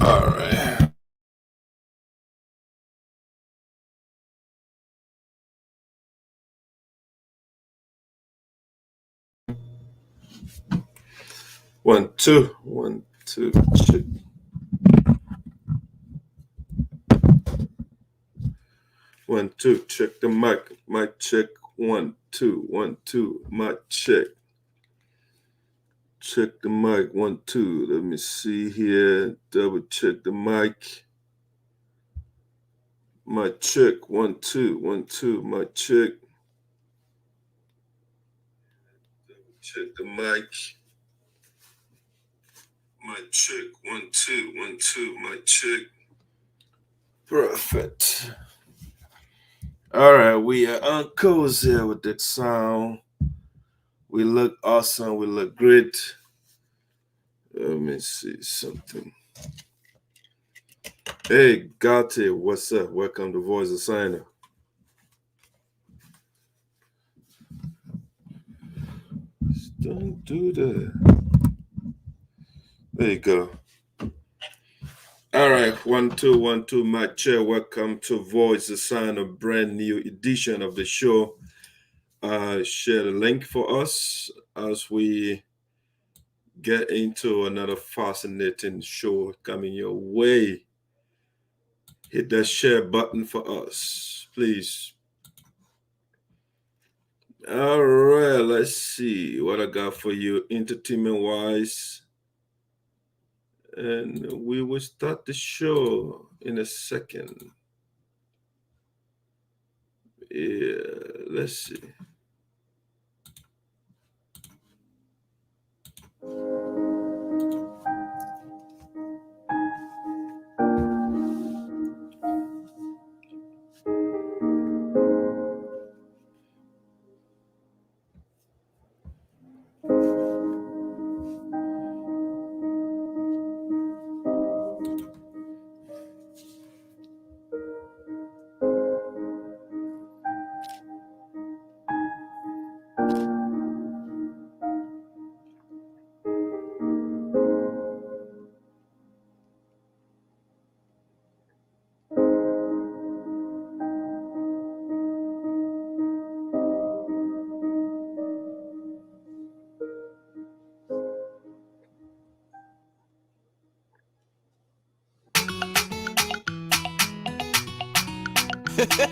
All right. One, two, check. One, two, check the mic. Mic check. 1, 2, 1, 2. Mic check. Check the mic. 1, 2. Let me see here. Double check the mic. Mic check. 1, 2, 1, 2. Mic check. Double check the mic. Mic check. 1, 2, 1, 2. Mic check. Perfect. All right, we are on course here with that sound. We look awesome. We look great. Let me see something. Hey, Gate, what's up? Welcome to Voice of SINOE. Don't do that. There you go. All right, 1, 2, 1, 2. My chair. Welcome to Voice of SINOE, brand new edition of the show. Share the link for us as we get into another fascinating show coming your way. Hit that share button for us, please. All right, let's see what I got for you entertainment-wise. And we will start the show in a second. Yeah, let's see.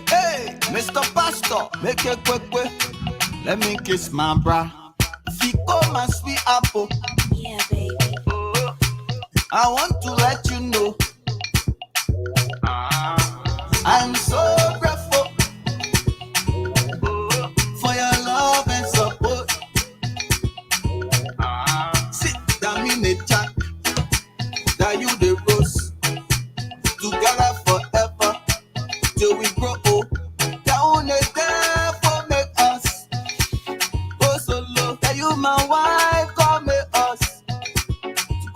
Hey, Mr. Pastor, make a quick way. Let me kiss my bra. Fico, my sweet apple. Yeah, baby. I want to let you know I'm so grateful for your love and support. Sit down in the chat that you the rose together forever till we grow old. Down again for make us go solo. Tell you my wife come make us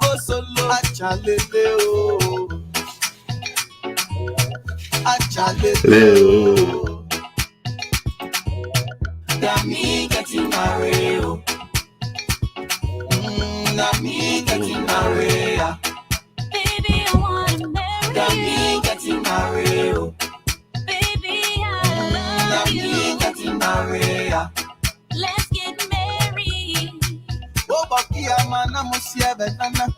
go solo. Achalele oh, achalele oh. That me getting married oh. That me getting married ah. Baby, I wanna marry That you. me getting married oh. Baby, I That love me you. getting married ah. Let's get married. Oh, Baki amana musia benana.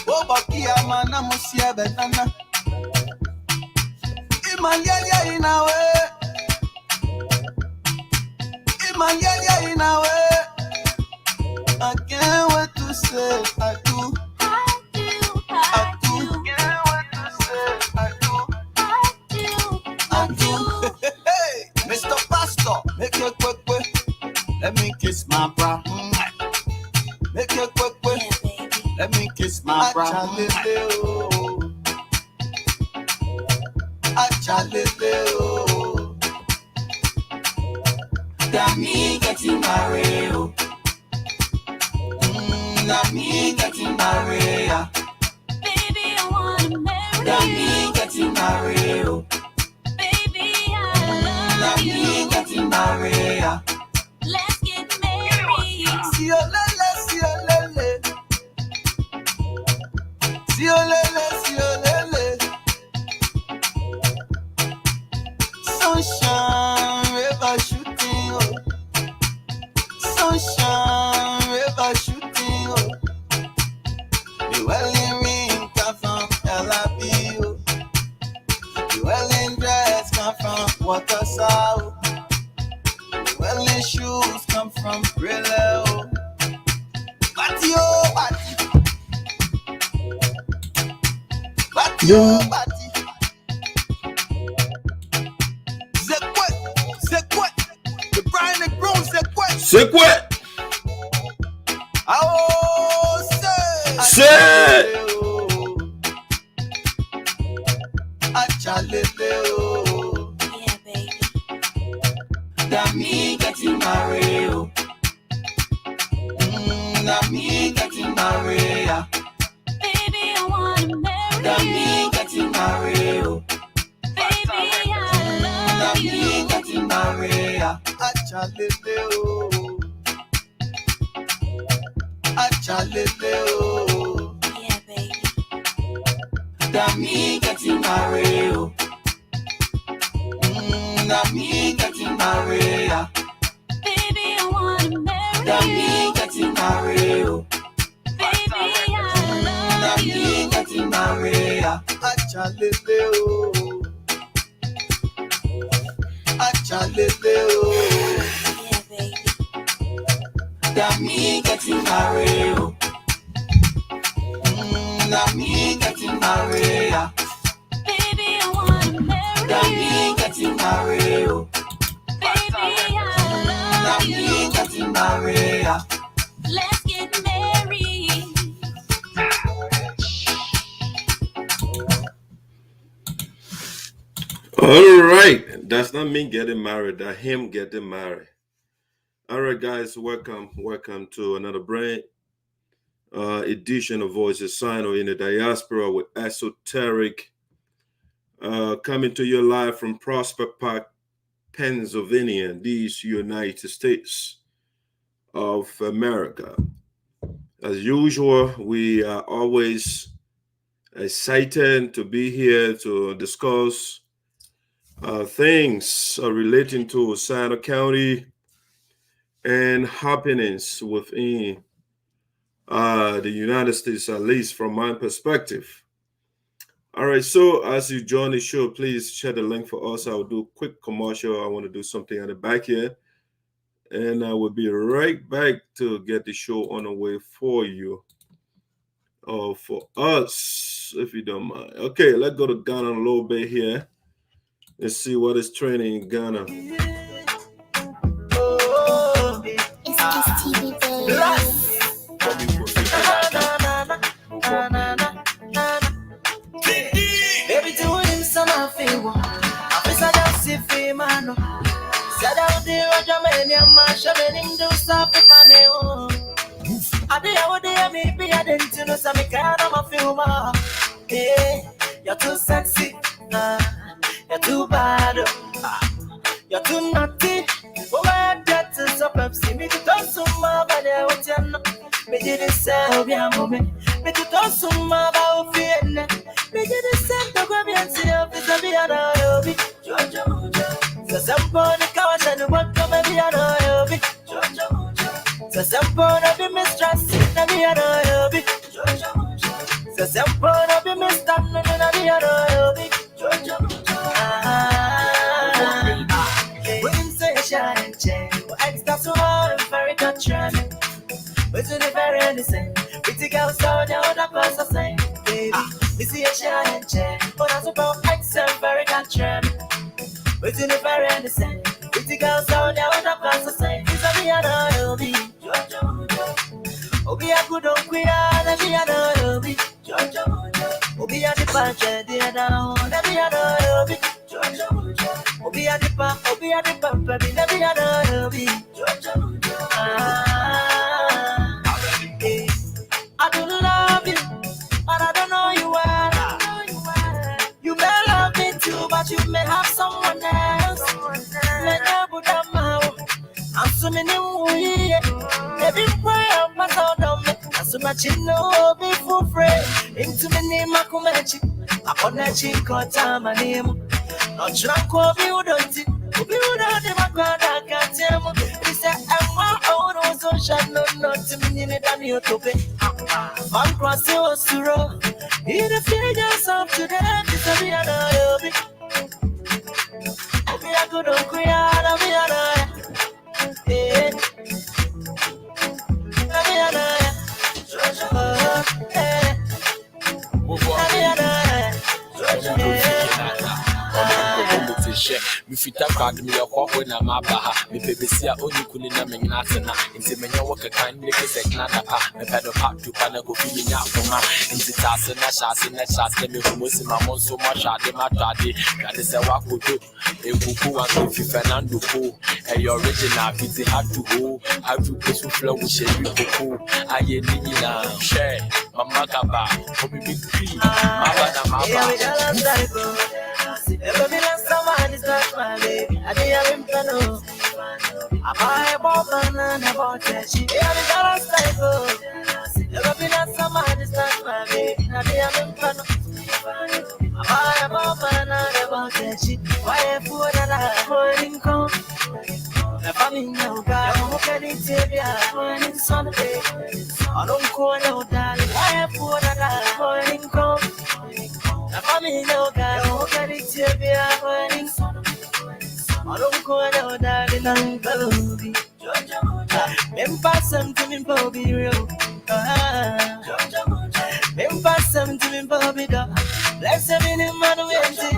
Oh, Baki amana musia benana. Imanyalia in a way. Imanyalia in a way. I can't wait to say I do. I do, I I do. do, Can't wait to say I do. I do, I do. Hey, Mr. Pastor, make a quick way. Let me kiss my bra. Make a quick way. yeah, baby. Let me kiss my bra. Achalele oh. Achalele oh. That me getting married oh. That me getting married ah. Baby, I wanna marry That you. me getting married oh. Baby, I That love me you. getting married ah. Let's get married. See you lele, see you lele. umbrella. Party, oh, party. Party, oh, party. C'est quoi? The Brian and Grown, c'est quoi? C'est quoi? Oh, C'est. Achalele, oh. Yeah, baby. That me getting married, oh. That me getting married, yeah. Baby, I wanna marry That you. me getting married, oh. Baby, I That love me you. getting married, yeah. Achalele, oh. Achalele, oh. Yeah, baby. That me getting married, oh. That me getting married, yeah. Baby, I wanna marry That you. me getting married, oh. Baby, I That love me you. getting married, yeah. Achalele, oh. Achalele, oh. Yeah, baby. That me getting married, oh. That me getting married, yeah. Baby, I wanna marry That you. me getting married, oh. Baby, I That love me you. getting married, yeah. Let's get married. All right. Does not mean getting married, that him getting married. All right, guys, welcome to another brand edition of Voices SINOE in the Diaspora with Esoteric, coming to you live from Prospect Park, Pennsylvania, these United States of America. As usual, we are always excited to be here to discuss things relating to SINOE County and happenings within the United States, at least from my perspective. All right, so as you join the show, please share the link for us. I'll do a quick commercial. I want to do something at the back here, and I will be right back to get the show on the way for you, or for us, if you don't mind. Okay, let's go to Ghana a little bit here. Let's see what is trending in Ghana. Oh, It's STV Day. baby, doing him some favor. I wish I just see fame, man. Said out there, Roger, man, your man, shoving him do stuff if I know. I did how they maybe I didn't know some kind of a film. Hey, you're too sexy, you're too bad, you're too naughty. Oh, I got to stop up, see me to talk so much, but I want you know. Me did it say, be a moment. Me to talk so much about fear. Me did it say, to go and see the office of the other. So some point the couch and the one come and be another. So some point of the mistrust and the other. So some point of the mistrust and the other. When say shine, extra so very country. But to the very end, we take out so the other person say, baby, we see a shine, but as about excel very country. But to the very end, we take out so the other person say, it's a be another Obi, Obi a good on queer, and be another Obi, Obi a the budget, the other one, be another Obi, Obi a the pump, Obi a the pump, be another Obi. I do love you, but I don't know you well. You may love me too, but you may have someone else. I'm so many every prayer my sound on me. I'm so much in no be for free. Into me name I come at you. I on that chick or time my name. Not drunk or be without it. Be without them, I can't tell me. He said, I'm my own social, not to me in it, I'm your tope. I'm crossing was to roll. In the figures of today, it's a be another. Be a good on queer, I'll be another. Me fita crowd me a walk when I'm up. Me baby see a only kunina me natana. Into me no work a kind niggas like Nanapa. Me pedal part to Panago feeling out for my into Tassana shots in that shots. Let me almost in my mom so much. I did my daddy. That is a walk with you. A cuckoo and if you Fernando Poe. And your original pizza had to go. I do push with flow with Sherry Coco. I ain't Nina. Share. Mama Gaba. For me big tree. Mama. Ever been a summer, this not my baby. I did have him plano. I buy a ball banana about that shit. Yeah, the dollar's cycle. Ever been a summer, this not my baby. I did have him plano. I buy a ball banana about that shit. Why a fool that I morning come? Never been no guy. I'm okay, it's a morning Sunday. I don't call no darling. Why a fool that I morning come? Never been no guy. I'm okay, it's a morning Sunday. I don't go out darling and baby. Them pass them to me, baby, real. Them pass them to me, baby, da. Bless them in the man who empty.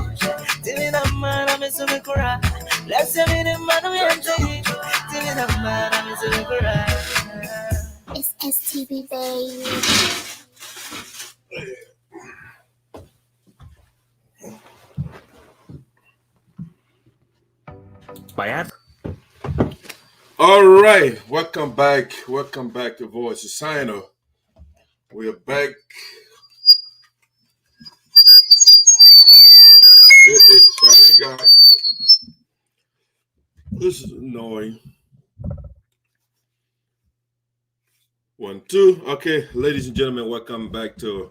Till in a man, I'm so me cry. Bless them in the man who empty. Till in a man, I'm so me cry. It's STV, baby. MYER. All right, welcome back to Voice of SINOE. We're back. Sorry, guys. This is annoying. 1, 2. Okay, ladies and gentlemen, welcome back to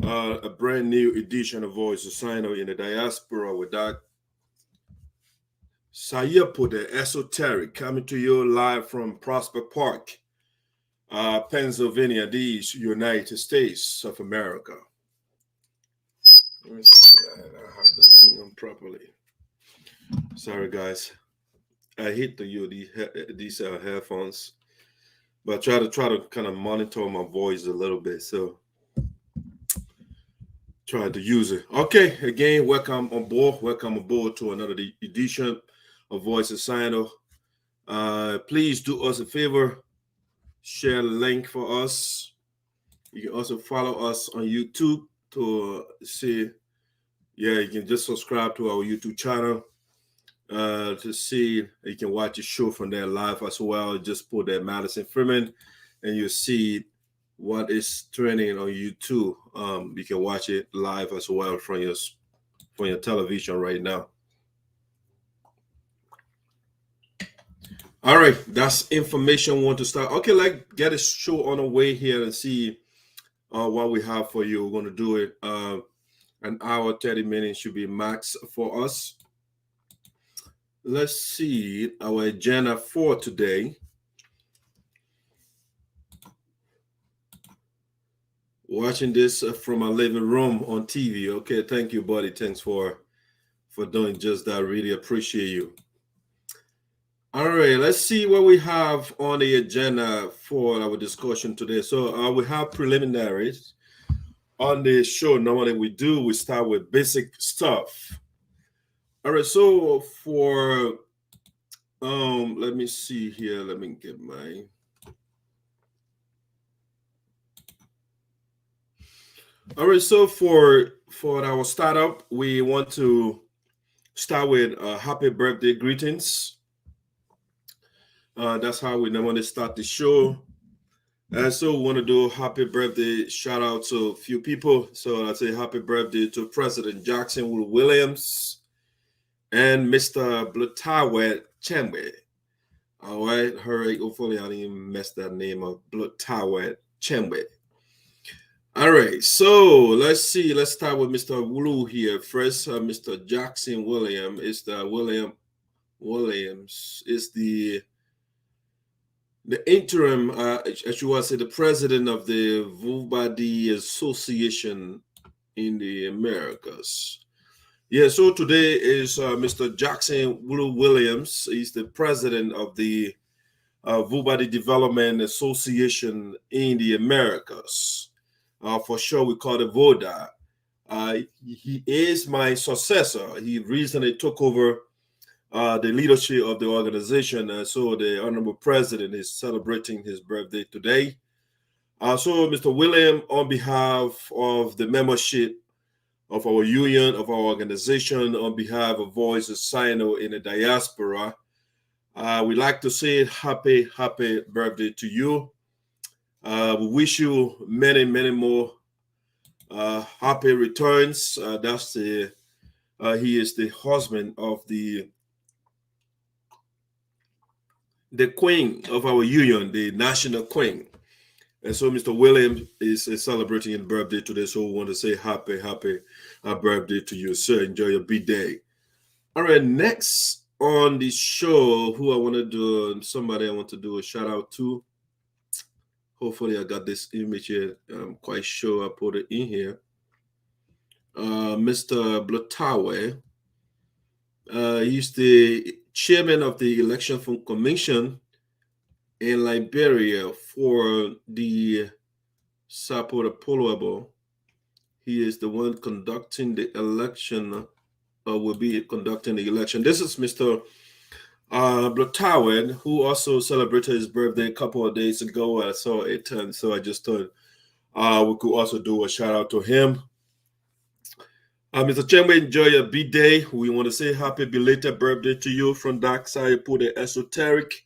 a brand new edition of Voice of SINOE in the diaspora with Doc SARPO, the ESOTERIC, coming to you live from Prosper Park, Pennsylvania, these United States of America. Let me see, I have the thing on properly. Sorry, guys. I hate to use these headphones, but try to kind of monitor my voice a little bit. So try to use it. Okay, again, welcome aboard. Welcome aboard to another edition of Voice of SINOE. Please do us a favor, share the link for us. You can also follow us on YouTube to see. Yeah, you can just subscribe to our YouTube channel to see. You can watch the show from there live as well. Just put that Madison Freeman, and you'll see what is trending on YouTube. You can watch it live as well from your television right now. All right, that's information we want to start. Okay, let's get a show on the way here and see what we have for you. We're going to do it. An hour, 30 minutes should be max for us. Let's see our agenda for today. Watching this from our living room on TV. Okay, thank you, buddy. Thanks for doing just that. Really appreciate you. All right, let's see what we have on the agenda for our discussion today. So we have preliminaries on the show. Normally we start with basic stuff. All right, so for let me see here. Let me get my all right. So for our startup, we want to start with happy birthday greetings. That's how we normally start the show. And so we want to do happy birthday shout out to a few people. So I'd say happy birthday to President Jackson Williams and Mr. BLOTARWEH CHANGBE. All right, hurry. Hopefully I didn't mess that name up. BLOTARWEH CHANGBE. All right, so let's see. Let's start with Mr. WLUE here first. Mr. Jackson Williams is the interim, as you want to say, the president of the VOSD Association in the Americas. Yeah, so today is Mr. Jackson Williams. He's the president of the VOSD Development Association in the Americas. For sure, we call it VOSD. he is my successor. He recently took over the leadership of the organization. So the Honorable President is celebrating his birthday today. So Mr. William, on behalf of the membership of our union, of our organization, on behalf of Voices SINOE in the diaspora, we'd like to say happy birthday to you. We wish you many more happy returns. That's the he is the husband of the queen of our union, the national queen. And so Mr. Williams is celebrating his birthday today. So we want to say happy birthday to you, sir. Enjoy your big day. All right, next on the show, who I want to do, somebody I want to do a shout out to. Hopefully I got this image here. I'm quite sure I put it in here. Mr. BLOTARWEH. He's the chairman of the Election Commission in Liberia for the SARPO, the PALAVER. He is the one conducting the election, or will be conducting the election. This is Mr. BLOTARWEH, who also celebrated his birthday a couple of days ago. I saw it, and so I just thought we could also do a shout out to him. Mr. CHANGBE, enjoy your big day. We want to say happy belated birthday to you from Dark Side, put the esoteric.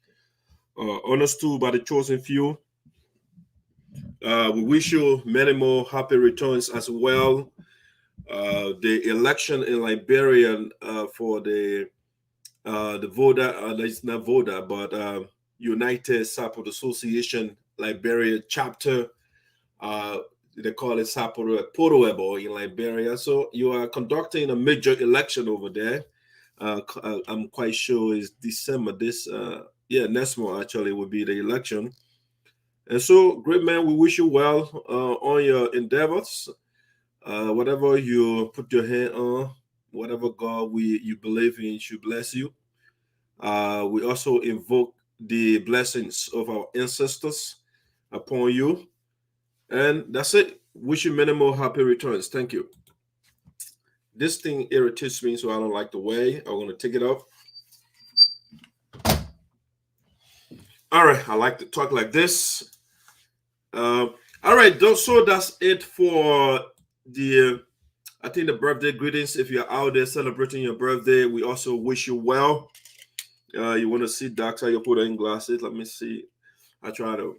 Understood by the chosen few. We wish you many more happy returns as well. The election in Liberia for the VODA, it's not VODA, but United SARPO Association Liberia chapter. They call it SARPO PALAVER in Liberia. So you are conducting a major election over there. I'm quite sure it's December next month actually will be the election. And so, great man, we wish you well on your endeavors. Whatever you put your hand on, whatever God you believe in should bless you. We also invoke the blessings of our ancestors upon you. And that's it. Wish you many more happy returns. Thank you. This thing irritates me, so I don't like the way. I'm going to take it off. All right, I like to talk like this. All right, so that's it for the, I think, the birthday greetings. If you're out there celebrating your birthday, we also wish you well. You want to see doctor, you put on glasses. Let me see. I got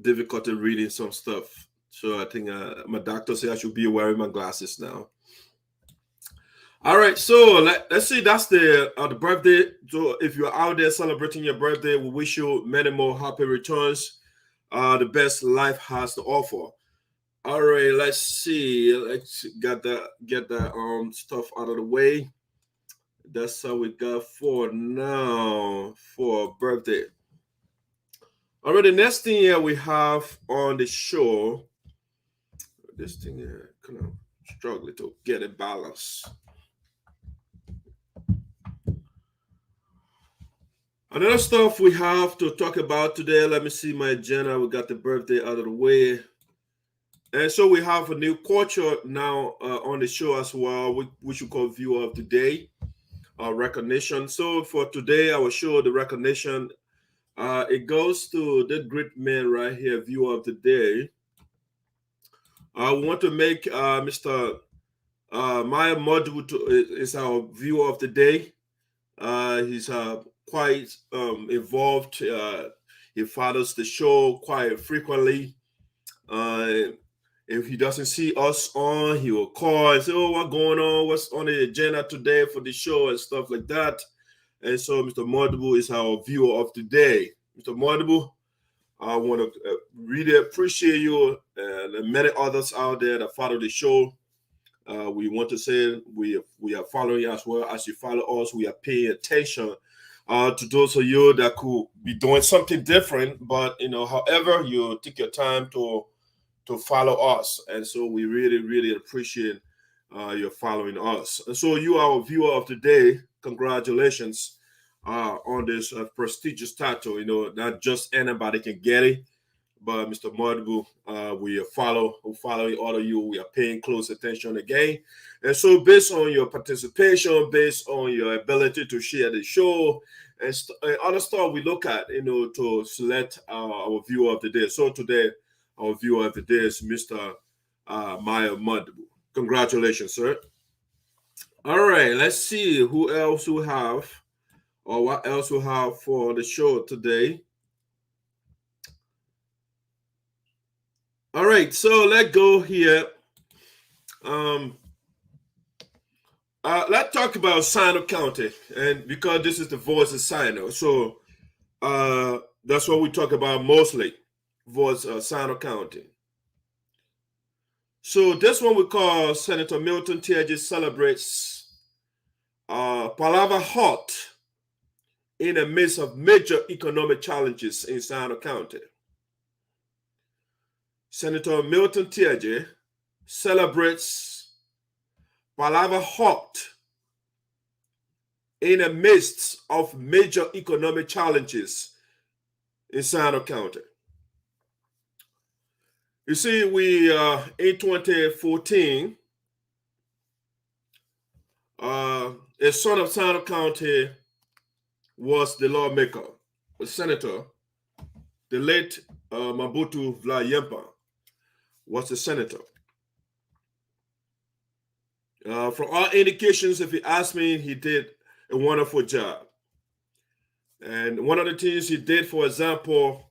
difficulty reading some stuff. So I think my doctor said I should be wearing my glasses now. All right, so let's see. That's the birthday. So if you're out there celebrating your birthday, we wish you many more happy returns. The best life has to offer. All right, let's see. Let's get that stuff out of the way. That's how we got for now for birthday. All right, the next thing here we have on the show. This thing here, kind of struggling to get it balanced. Another stuff we have to talk about today. Let me see my agenda. We got the birthday out of the way. And so we have a new culture now on the show as well, which we call Viewer of the Day, recognition. So for today, I will show the recognition. It goes to that great man right here, Viewer of the Day. I want to make Mr. MYER is our Viewer of the Day. He's quite involved. He follows the show quite frequently. If he doesn't see us on, he will call and say, "Oh, what's going on? What's on the agenda today for the show?" and stuff like that. And so Mr. MUDUBUE is our Viewer of the Day. Mr. MUDUBUE, I want to really appreciate you and many others out there that follow the show. We want to say we are following you as well as you follow us. We are paying attention to those of you that could be doing something different, but however, you take your time to follow us, and so we really appreciate your following us. And so you are our Viewer of the Day. Congratulations on this prestigious title. Not just anybody can get it. by Mr. MUDUBUE. We follow all of you. We are paying close attention again. And so based on your participation, based on your ability to share the show, and other stuff we look at, to select our viewer of the day. So today, our viewer of the day is Mr. MYER. Congratulations, sir. All right, let's see who else we have, or what else we have for the show today. All right, so let's go here. Let's talk about SINOE County, and because this is the voice of SINOE, so that's what we talk about mostly, voice of SINOE County. So this one we call Senator Milton Teahjay'S celebrates PALAVER halt in the midst of major economic challenges in SINOE County. Senator Milton Teahjay celebrates PALAVER halt in the midst of major economic challenges in SINOE County. You see, we in 2014, a son of SINOE County was the lawmaker, the senator. The late Mabutu Vlayempa was the senator. From all indications, if you ask me, he did a wonderful job. And one of the things he did, for example,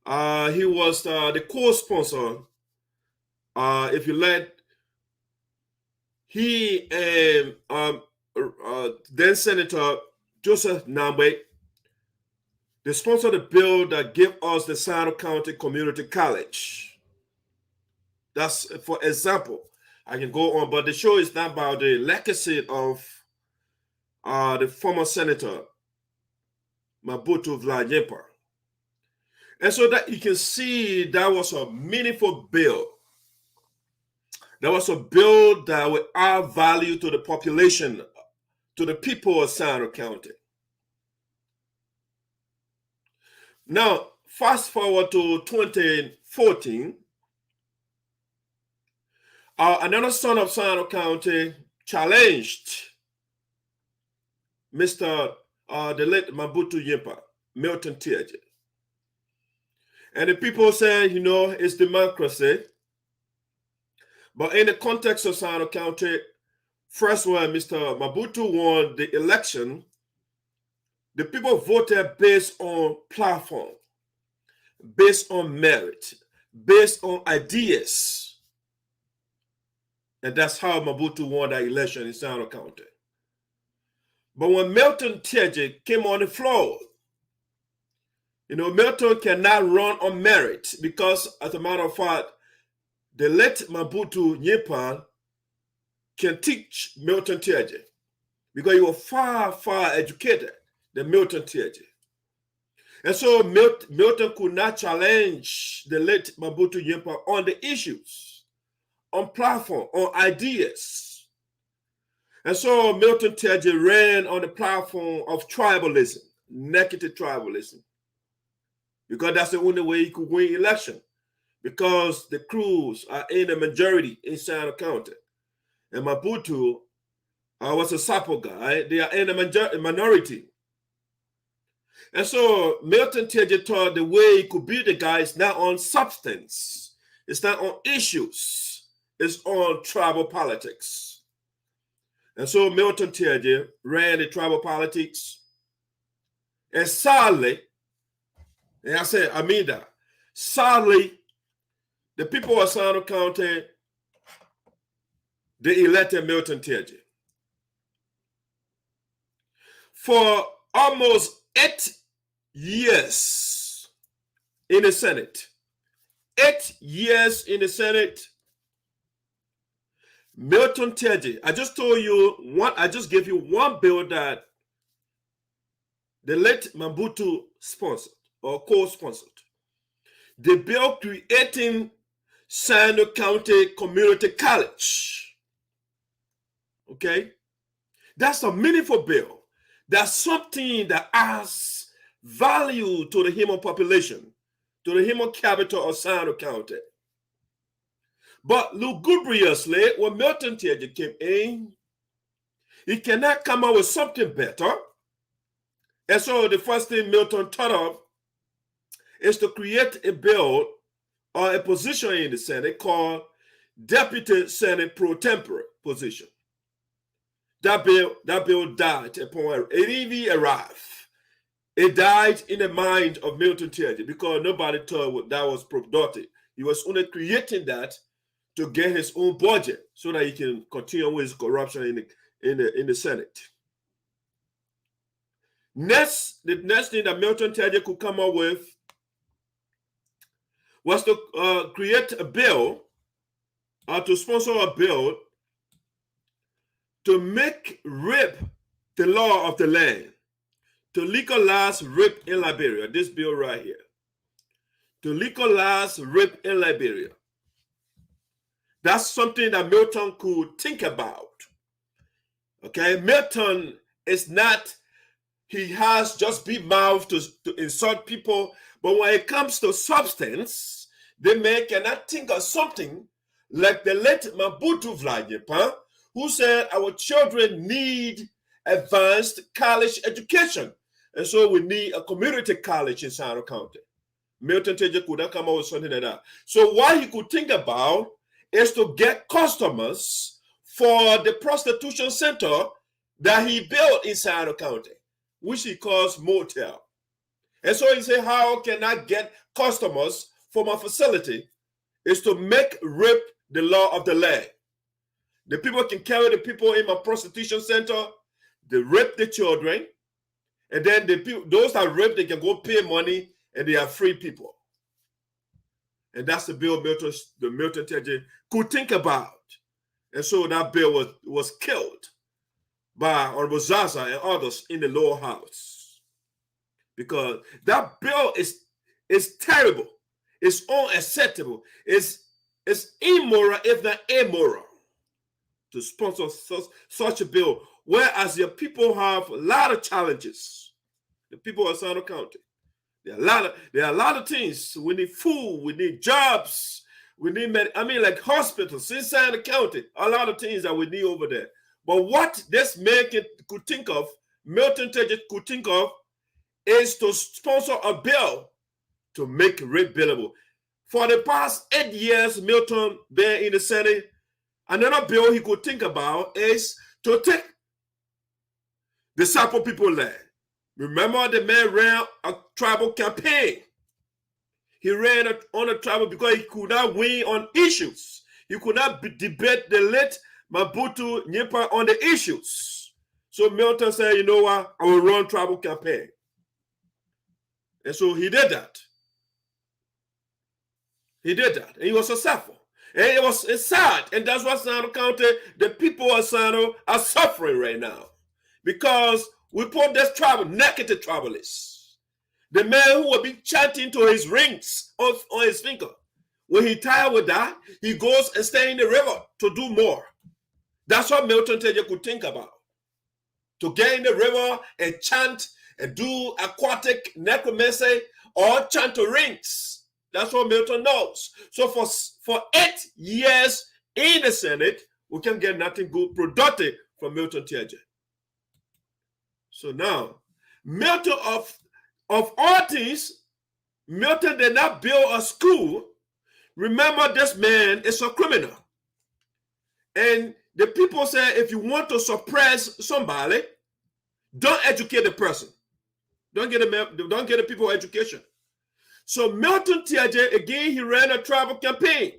he was the co-sponsor. If you let, he and then Senator Joseph Nambe, they sponsored a bill that gave us the SINOE County Community College. That's, for example. I can go on, but the show is not about the legacy of the former Senator Mabutu Vlayempa. And so that you can see that was a meaningful bill. That was a bill that would add value to the population, to the people of SINOE County. Now, fast forward to 2014, another son of SINOE County challenged the late Mabutu Yempa, Milton Teahjay. And the people say, it's democracy. But in the context of SINOE County, first when Mr. Mabutu won the election, the people voted based on platform, based on merit, based on ideas. And that's how Mabutu won that election in SINOE County. But when Milton Teahjay came on the floor, Milton cannot run on merit because, as a matter of fact, the late Mabutu Yempa can teach Milton Teahjay because he was far, far educated than Milton Teahjay. And so Milton could not challenge the late Mabutu Yempa on the issues, on platform, on ideas. And so Milton Teahjay ran on the platform of tribalism, negative tribalism, because that's the only way he could win election, because the Crews are in the majority in SINOE County. And Mabutu was a SARPO guy. They are in the minority. And so Milton Teahjay thought the way he could beat the guy is not on substance. It's not on issues. It's on tribal politics. And so Milton Teahjay ran the tribal politics. And sadly, and I said, I mean that, sadly, the people of SINOE County, they elected Milton Teahjay. For almost 8 years in the Senate, 8 years in the Senate, Milton Teahjay, I just gave you one bill that the late Mabutu sponsored or co-sponsored. The bill creating SINOE County Community College. Okay? That's a meaningful bill. That's something that adds value to the human population. to the human capital of SINOE County. But lugubriously, when Milton Teahjay came in, he cannot come up with something better. And so the first thing Milton thought of is to create a bill or a position in the Senate called Deputy Senate Pro Tempore position. That bill died upon it even arrived. It died in the mind of Milton Teahjay because nobody thought that was productive. He was only creating that to get his own budget so that he can continue with his corruption in the Senate. The next thing that Milton Teahjay could come up with was to create a bill or to sponsor a bill to make rape the law of the land, to legalize rape in Liberia. This bill right here. To legalize rape in Liberia. That's something that Milton could think about. Okay, Milton is not, he has just big mouth to insult people, but when it comes to substance, the man cannot think of something like the late MUDUBUE, who said our children need advanced college education. And so we need a community college in SINOE County. Milton Teahjay could not come up with something like that. So what he could think about is to get customers for the prostitution center that he built in SINOE County, which he calls motel. And so he said, how can I get customers for my facility? Is to make rape the law of the land. The people can carry the people in my prostitution center, they rape the children, and then the people, those that rape, they can go pay money, and they are free people. And that's the bill Milton Teahjay could think about. And so that bill was killed by Honorable Zarzar'S and others in the lower house. Because that bill is terrible. It's unacceptable. It's immoral, if not immoral, to sponsor such a bill. Whereas your people have a lot of challenges. The people of SINOE County. There are a lot of things. We need food, we need jobs, we need like hospitals in SINOE County, a lot of things that we need over there. But what this man could think of, Milton Teahjay could think of, is to sponsor a bill to make rape billable. For the past 8 years, Milton been in the Senate. Another bill he could think about is to take the SARPO people land. Remember, the man ran a tribal campaign. He ran on a tribal because he could not win on issues. He could not debate the late Mathew on the issues. So Milton said, you know what, I will run tribal campaign. And so he did that. He did that. And he was successful. And it's sad. And that's why SINOE County, the people of SINOE are suffering right now. Because we put this tribal, naked tribalists. The man who will be chanting to his rings on his finger. When he tired with that, he goes and stay in the river to do more. That's what Milton Teahjay could think about. To get in the river and chant and do aquatic necromancy or chant to rings. That's what Milton knows. So for 8 years in the Senate, we can get nothing good, productive from Milton Teahjay. So now, Milton, of all things, Milton did not build a school. Remember, this man is a criminal. And the people say, if you want to suppress somebody, don't educate the person. Don't get the people education. So Milton Teahjay, again, he ran a tribal campaign.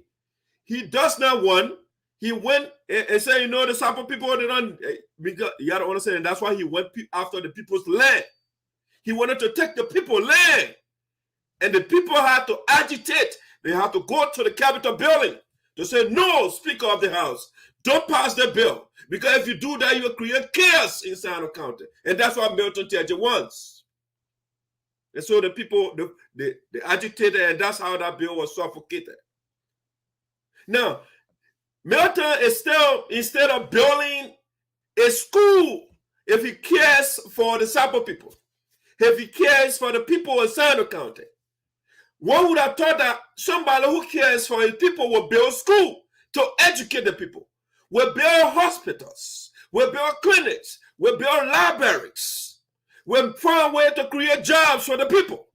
He does not want. He went and said, you know, the SARPO people, they don't, because you got to understand, that's why he went after the people's land. He wanted to take the people's land. And the people had to agitate. They had to go to the Capitol building to say, no, Speaker of the House, don't pass the bill. Because if you do that, you will create chaos in SINOE County. And that's what Milton Teahjay wants. And so the people, they agitated, and that's how that bill was suffocated. Now, Milton is still, instead of building a school, if he cares for the SARPO people, if he cares for the people of SINOE County, One would have thought that somebody who cares for his people will build school to educate the people, will build hospitals, will build clinics, will build libraries, will find a way to create jobs for the people.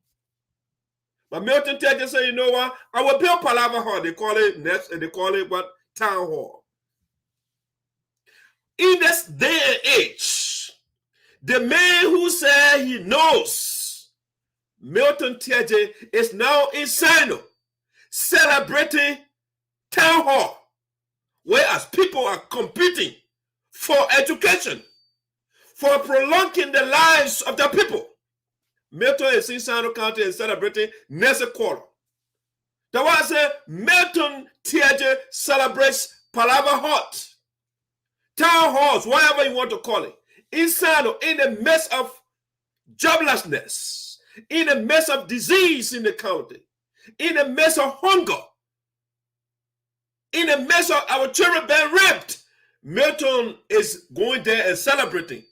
But Milton Teahjay'S said, you know what? I will build Palaver Hall. They call it next, and they call it what? Town Hall. In this day and age, the man who said he knows Milton Teahjay'S is now in SINOE celebrating Town Hall, whereas people are competing for education, for prolonging the lives of the people. Milton is in SINOE County and celebrating next quarter. That's why I say Milton Teahjay'S celebrates Palaver Hut, town halls, whatever you want to call it, in SINOE, in the midst of joblessness, in the midst of disease in the county, in the midst of hunger, in the midst of our children being raped. Milton is going there and celebrating,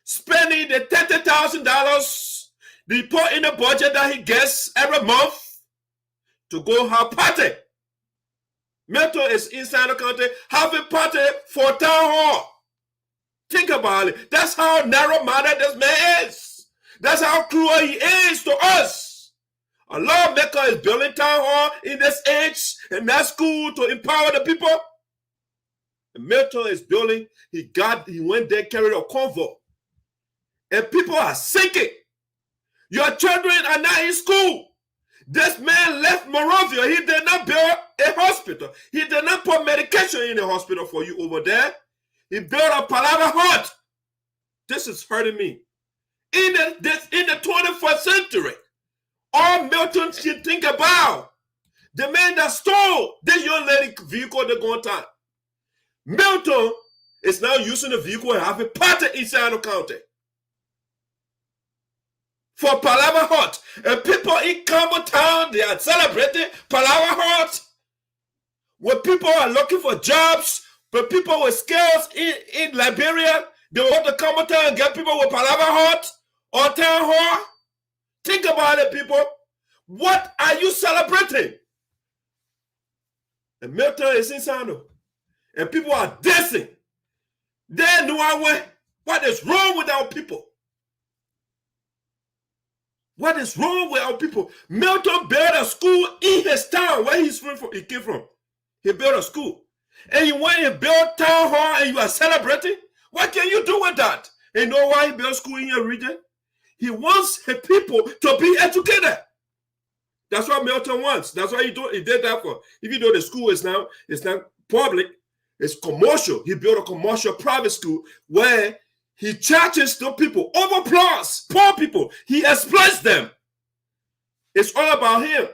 spending the $30,000 they put in the budget that he gets every month to go have party. Milton is in SINOE County having party for town hall. Think about it. That's how narrow-minded this man is. That's how cruel he is to us. A lawmaker is building town hall in this age and that school to empower the people. And Milton is building, he went there, carried a convoy. And people are sinking. Your children are not in school. This man left Monrovia. He did not build a hospital. He did not put medication in the hospital for you over there. He built a Palaver Hut. This is hurting me. In the 21st century, all Milton should think about the man that stole this young lady vehicle to go on time. Milton is now using the vehicle and having party in SINOE County for Palaver Hut. And people in Campbell Town, they are celebrating Palaver Hut. When people are looking for jobs, but people with skills in Liberia, they want to come town and get people with Palaver Hut or town hall. Think about it, people. What are you celebrating? And Milton is in SINOE. And people are dancing. They know what is wrong with our people. What is wrong with our people? Milton built a school in his town where he came from. He built a school. And when he built town hall and you are celebrating, what can you do with that? And you know why he built school in your region? He wants his people to be educated. That's what Milton wants. That's why he did that for. Even though the school is not public, it's commercial. He built a commercial private school where he charges the people, overploss poor people. He exploits them. It's all about him.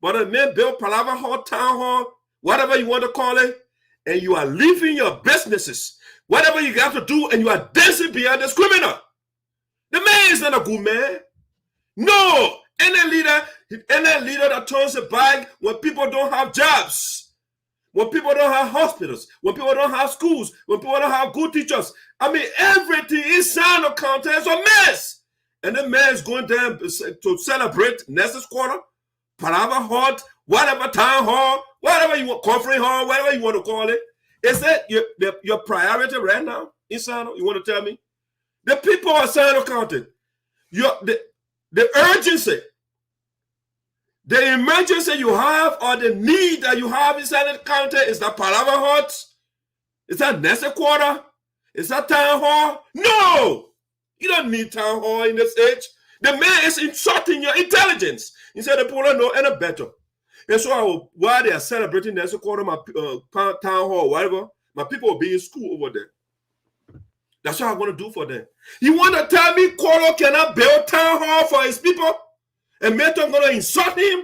But a man built Palaver Hall, town hall, whatever you want to call it, and you are leaving your businesses, whatever you got to do, and you are dancing behind this criminal. The man is not a good man. No, any leader that turns a back when people don't have jobs, when people don't have hospitals, when people don't have schools, when people don't have good teachers. I mean, everything is SINOE County is a mess. And the man is going there to celebrate next quarter, Palaver Hut, whatever town hall, whatever you want, conference hall, whatever you want to call it. Is that your priority right now in SINOE? You want to tell me? The people of SINOE County, the urgency, the emergency you have or the need that you have in SINOE County is that Palaver Hut? Is that next quarter? Is that town hall? No! You don't need town hall in this age. The man is insulting your intelligence. He said the people don't know any better. And so while they are celebrating next quarter, my town hall, whatever, my people will be in school over there. That's what I want to do for them. You want to tell me Kolo cannot build town hall for his people? And Milton going to insult him?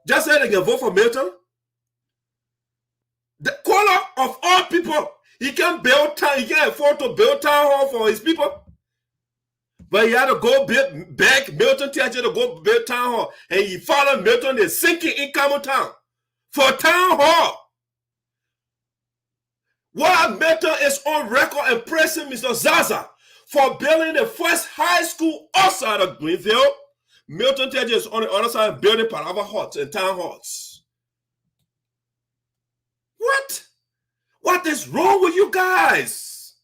Just say they can vote for Milton? The Kolo of all people, he can afford to build town hall for his people. But he had to go beg Milton Teahjay'S to go build town hall. And he followed Milton, they're sinking in Campbell Town for town hall. While Milton is on record and praising Mr. Zarzar for building the first high school outside of Greenville, Milton Teahjay'S is on the other side building palaver huts and town halls. What? What is wrong with you guys?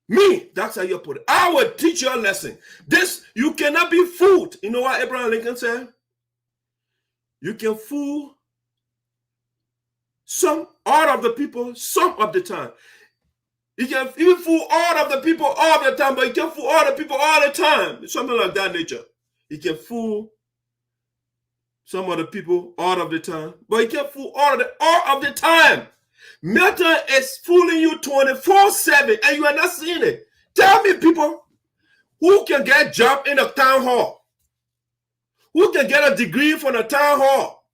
Me, that's how you put it. I will teach you a lesson. This, you cannot be fooled. You know what Abraham Lincoln said? You can fool all of the people, some of the time. You can even fool all of the people all the time, but you can't fool all the people all the time. Something like that nature. You can fool some of the people all of the time, but you can't fool all of the time. Milton is fooling you 24/7, and you are not seeing it. Tell me, people, who can get a job in a town hall? Who can get a degree from a town hall?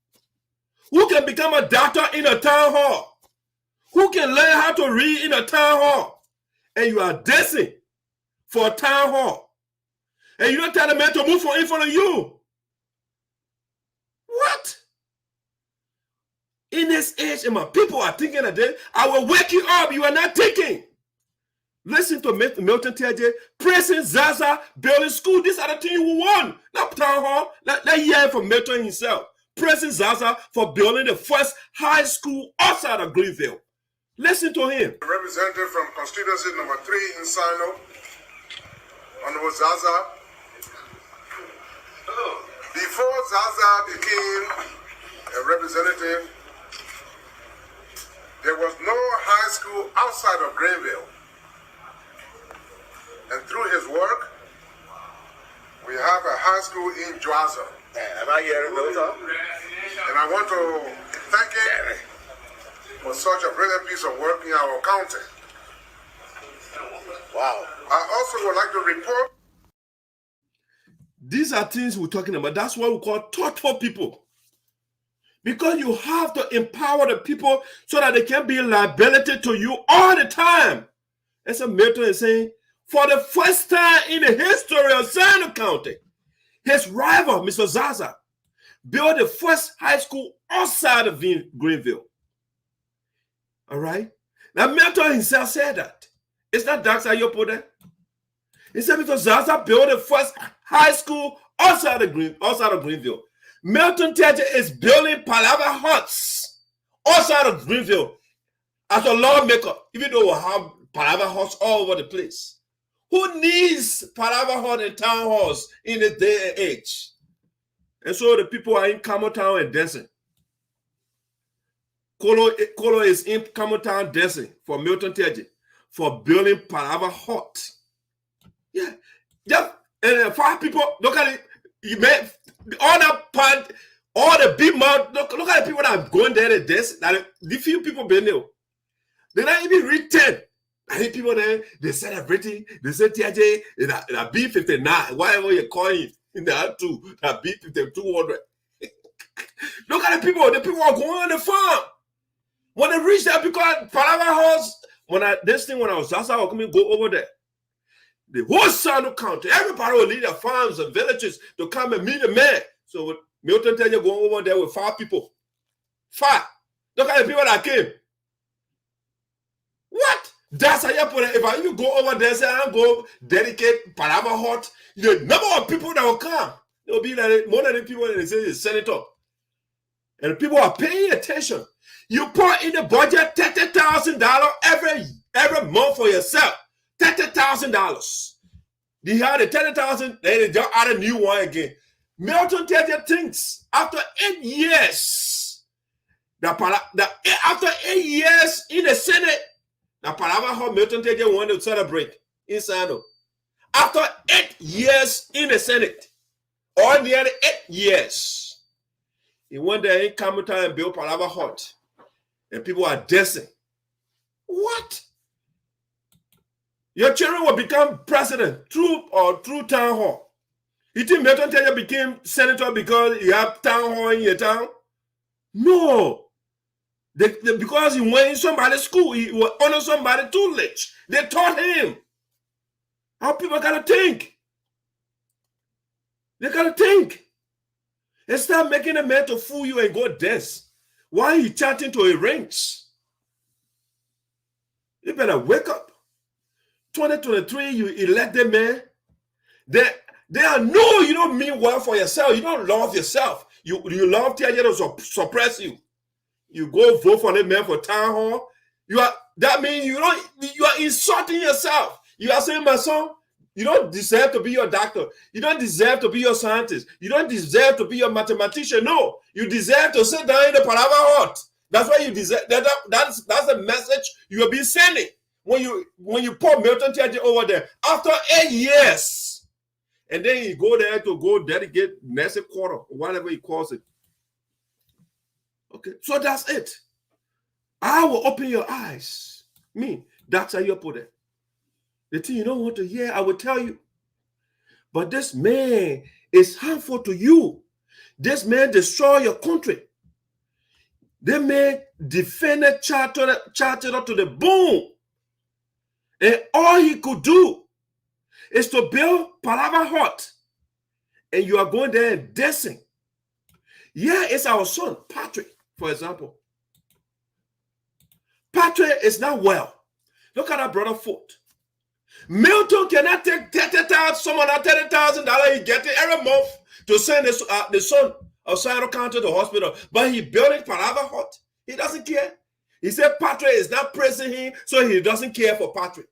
Who can become a doctor in a town hall? Who can learn how to read in a town hall? And you are dancing for a town hall. And you don't tell the man to move in front of you. What? In this age, and my people are thinking of this, I will wake you up. You are not thinking. Listen to Milton Teahjay, praising Zarzar's, building school. These are the things you want. Not town hall. Let's hear from Milton himself. Praising Zarzar's for building the first high school outside of Greenville. Listen to him. Representative from constituency number 3 in SINOE, Honorable Zarzar. Before Zarzar became a representative, there was no high school outside of Greenville. And through his work, we have a high school in Zarzar's. Am I hearing those? And I want to thank him for such a brilliant piece of work in our county. Wow. I also would like to report. These are things we're talking about. That's what we call thoughtful people. Because you have to empower the people so that they can be a liability to you all the time. And so Milton is saying, for the first time in the history of SINOE County, his rival, Mr. Zarzar, built the first high school outside of Greenville. All right? Now, Milton himself said that. It's not Dr. Ayopo. He said Mr. Zarzar built the first high school outside of Greenville. Milton Teahjay is building palaver huts outside of Greenville as a lawmaker, even though we have palaver huts all over the place. Who needs palaver hut and town halls in this day and age? And so the people are in Camo Town and dancing. Kolo is in Camo Town dancing for Milton Teahjay for building palaver hut. Yeah. And 5 people, look at it. You made all that part, all the big mouth. Look at the people that are going there to dance. The few people been there. They not even read 10. I think people there, they celebrating. They say Teahjay in a B59, whatever you call it, in the R2, that B5200. Look at the people are going on the farm. When they reach there, because palaver house, when I was just out, go over there. The whole SINOE County, everybody will leave their farms and villages to come and meet the man. So Milton Teahjay going over there with 5 people. 5. Look at the people that came. What? That's how you put it. If I even go over there, say I go dedicate palaver hut, the number of people that will come, there will be like more than the people that they say is senator. And the people are paying attention. You put in the budget $30,000 every month for yourself. $30,000. They had the $30,000, then they just add a new one again. Milton Teahjay thinks after 8 years, after 8 years in the Senate, the palaver how Milton Teahjay wanted to celebrate in SINOE. After 8 years in the Senate, or nearly 8 years, he went there in Camo Town and built palaver hut, and people are dancing. What? Your children will become president through town hall. You think Milton Teahjay became senator because you have town hall in your town? No. Because he went in somebody's school, he will honor somebody tutelage. They taught him how people gotta think. They gotta think. And start making a man to fool you and go dance while he chatting to a range. You better wake up. 2023, you elect the man. Then They are, no, you don't mean well for yourself. You don't love yourself. You love Teahjay to suppress you. You go vote for the man for town hall. That means you are insulting yourself. You are saying, my son, you don't deserve to be your doctor. You don't deserve to be your scientist. You don't deserve to be your mathematician. No, you deserve to sit down in the palaver hut. That's why you deserve. That's the message you have been sending when you put Milton Teahjay over there after 8 years, and then you go there to go dedicate next quarter, whatever he calls it. Okay, so that's it. I will open your eyes. That's how you put it. The thing you don't want to hear, I will tell you. But this man is harmful to you. This man destroy your country. This man defended chartered up to the bone. And all he could do is to build Palaver Hut. And you are going there and dancing. Yeah, it's our son, Patrick, for example. Patrick is not well. Look at our brother Foot. Milton cannot take $30,000 he gets every month to send the son of SINOE County to the hospital. But he built it Palaver Hut. He doesn't care. He said Patrick is not praising him, so he doesn't care for Patrick.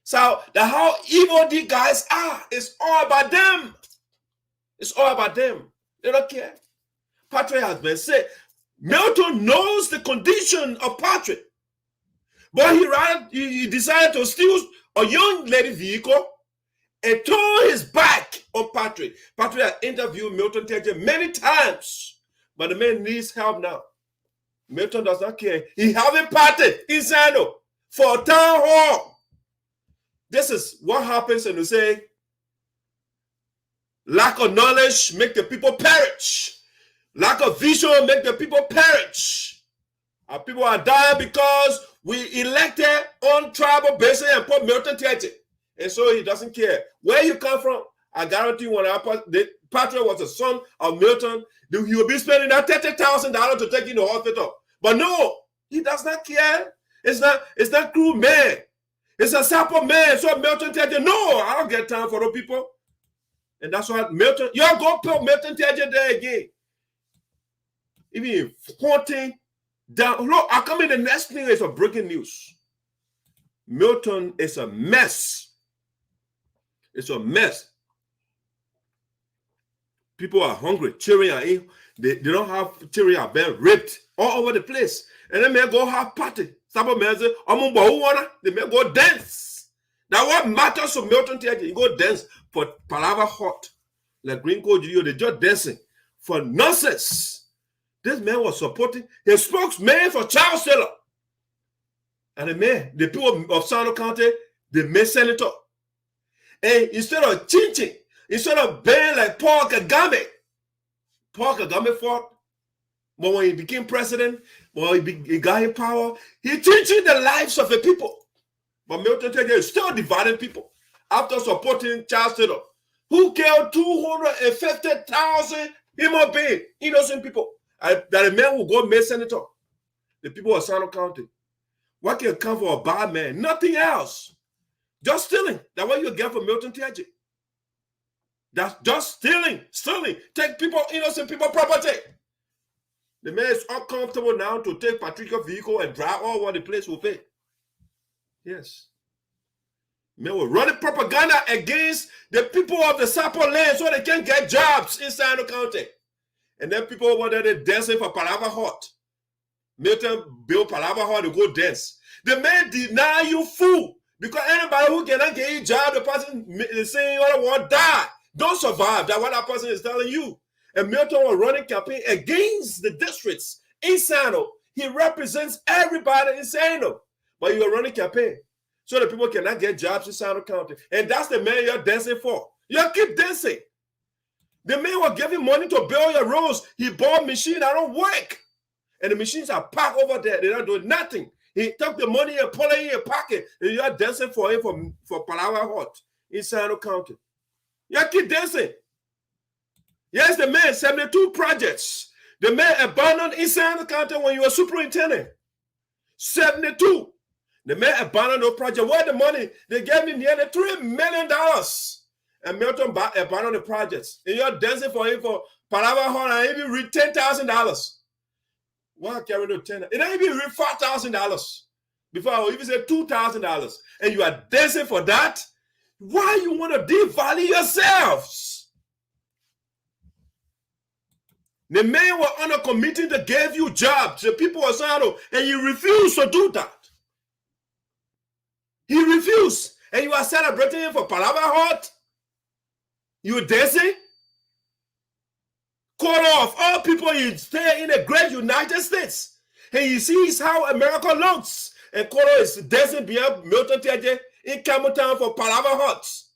So how evil these guys are, it's all about them. It's all about them. They don't care. Patrick has been sick. Milton knows the condition of Patrick. But he decided to steal a young lady vehicle and turn his back on Patrick. Patrick has interviewed Milton Teahjay many times, but the man needs help now. Milton does not care. He having party in SINOE for a town hall. This is what happens when you say, lack of knowledge make the people perish. Lack of vision make the people perish. Our people are dying because we elected on tribal basis and put Milton Teahjay. And so he doesn't care. Where you come from, I guarantee when Patrick was the son of Milton, he would be spending that $30,000 to take him to the hospital. But no, he does not care. It's not cruel man. It's a SARPO man. So Milton Teahjay, no, I don't get time for those people. And that's why Milton, you're going to put Milton Teahjay there again. Even haunting down. Look, I come in, the next thing is a breaking news. Milton is a mess. It's a mess. People are hungry. Children are in. They don't have children are being raped all over the place. And then may go have party. Some men say, they may go dance. Now what matters to Milton Teahjay? You go dance for Palaver Hut. Like Green Code Studio, they just dancing for nonsense. This man was supporting his spokesman for child seller. And the people of SINOE County, they made senator. And instead of chinching, instead of being like Paul Kagame fought. But when he became president, when he got in power, he changed the lives of the people. But Milton Teahjay is still dividing people after supporting child seller, who killed 250,000 human beings, innocent people. That a man will go make senator. The people of SINOE County. What can come for a bad man? Nothing else. Just stealing. That's what you get from Milton Teahjay. That's just stealing. Take people, innocent people property. The man is uncomfortable now to take Patrick's vehicle and drive all over the place with it. Yes. Man will run propaganda against the people of the SARPO land so they can get jobs in SINOE County. And then people over there, they dancing for Palaver Hut. Milton built Palaver Hut to go dance. The man deny you food. Because anybody who cannot get a job, the person is saying you don't want to die. Don't survive. That's what that person is telling you. And Milton was running campaign against the districts in SINOE. He represents everybody in SINOE. But you are running campaign so that people cannot get jobs in SINOE County. And that's the man you're dancing for. You keep dancing. The man was giving money to build your roads. He bought machines that don't work. And the machines are parked over there. They're not doing nothing. He took the money and put it in your pocket. And you're dancing for him for Palaver Hut in SINOE County. You keep dancing. Yes, the man, 72 projects. The man abandoned in SINOE County when you were superintendent. 72. The man abandoned those projects. Where the money? They gave me nearly $3 million. and Milton abandoned the projects. And you're dancing for him for Palaver Hall and even read $10,000. Why carry no 10? It ain't even read $5,000 before I will even say $2,000. And you are dancing for that? Why you want to devalue yourselves? The men were on a committee that gave you jobs. The people were saying, and you refuse to do that. He refused. And you are celebrating him for Palaver Hut? You dancing? Quarter of all people you stay in the great United States. And you see how America looks. And quarter is dancing behind Milton Teahjay'S in Campbelltown for Palaver Huts.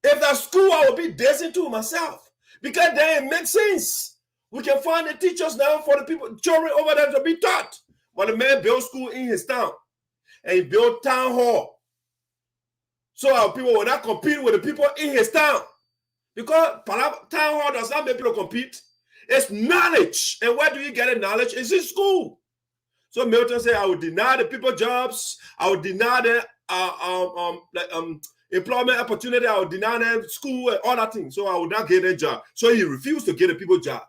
If that's school, I will be dancing to myself. Because then it makes sense. We can find the teachers now for the people, children over there to be taught. But the man built school in his town. And he built town hall. So our people will not compete with the people in his town. Because town hall does not make people compete. It's knowledge. And where do you get the knowledge? It's in school. So Milton said, I will deny the people jobs. I will deny them employment opportunity. I will deny them school and all that thing. So I will not get a job. So he refused to get the people job.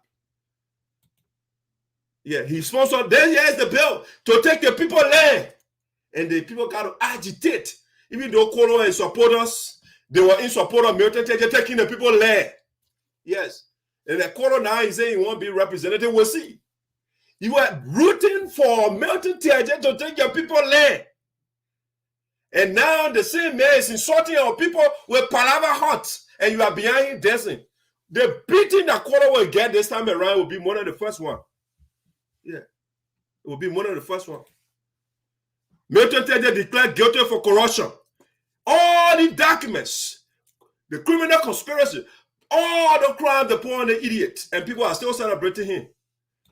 Yeah, he sponsored. Then here's the bill to take the people land. And the people got to agitate. Even though Kolo and supporters, they were in support of Milton Teahjay'S taking the people land. Yes. And the Kolo now is saying he won't be representative. We'll see. You were rooting for Milton Teahjay'S to take your people land. And now the same man is insulting our people with Palaver Huts. And you are behind him dancing. The beating that Kolo will get this time around will be one of the first one. Yeah. It will be one of the first one. Milton Teahjay'S declared guilty for corruption. All the documents, the criminal conspiracy, all the crimes upon the idiot, and people are still celebrating him.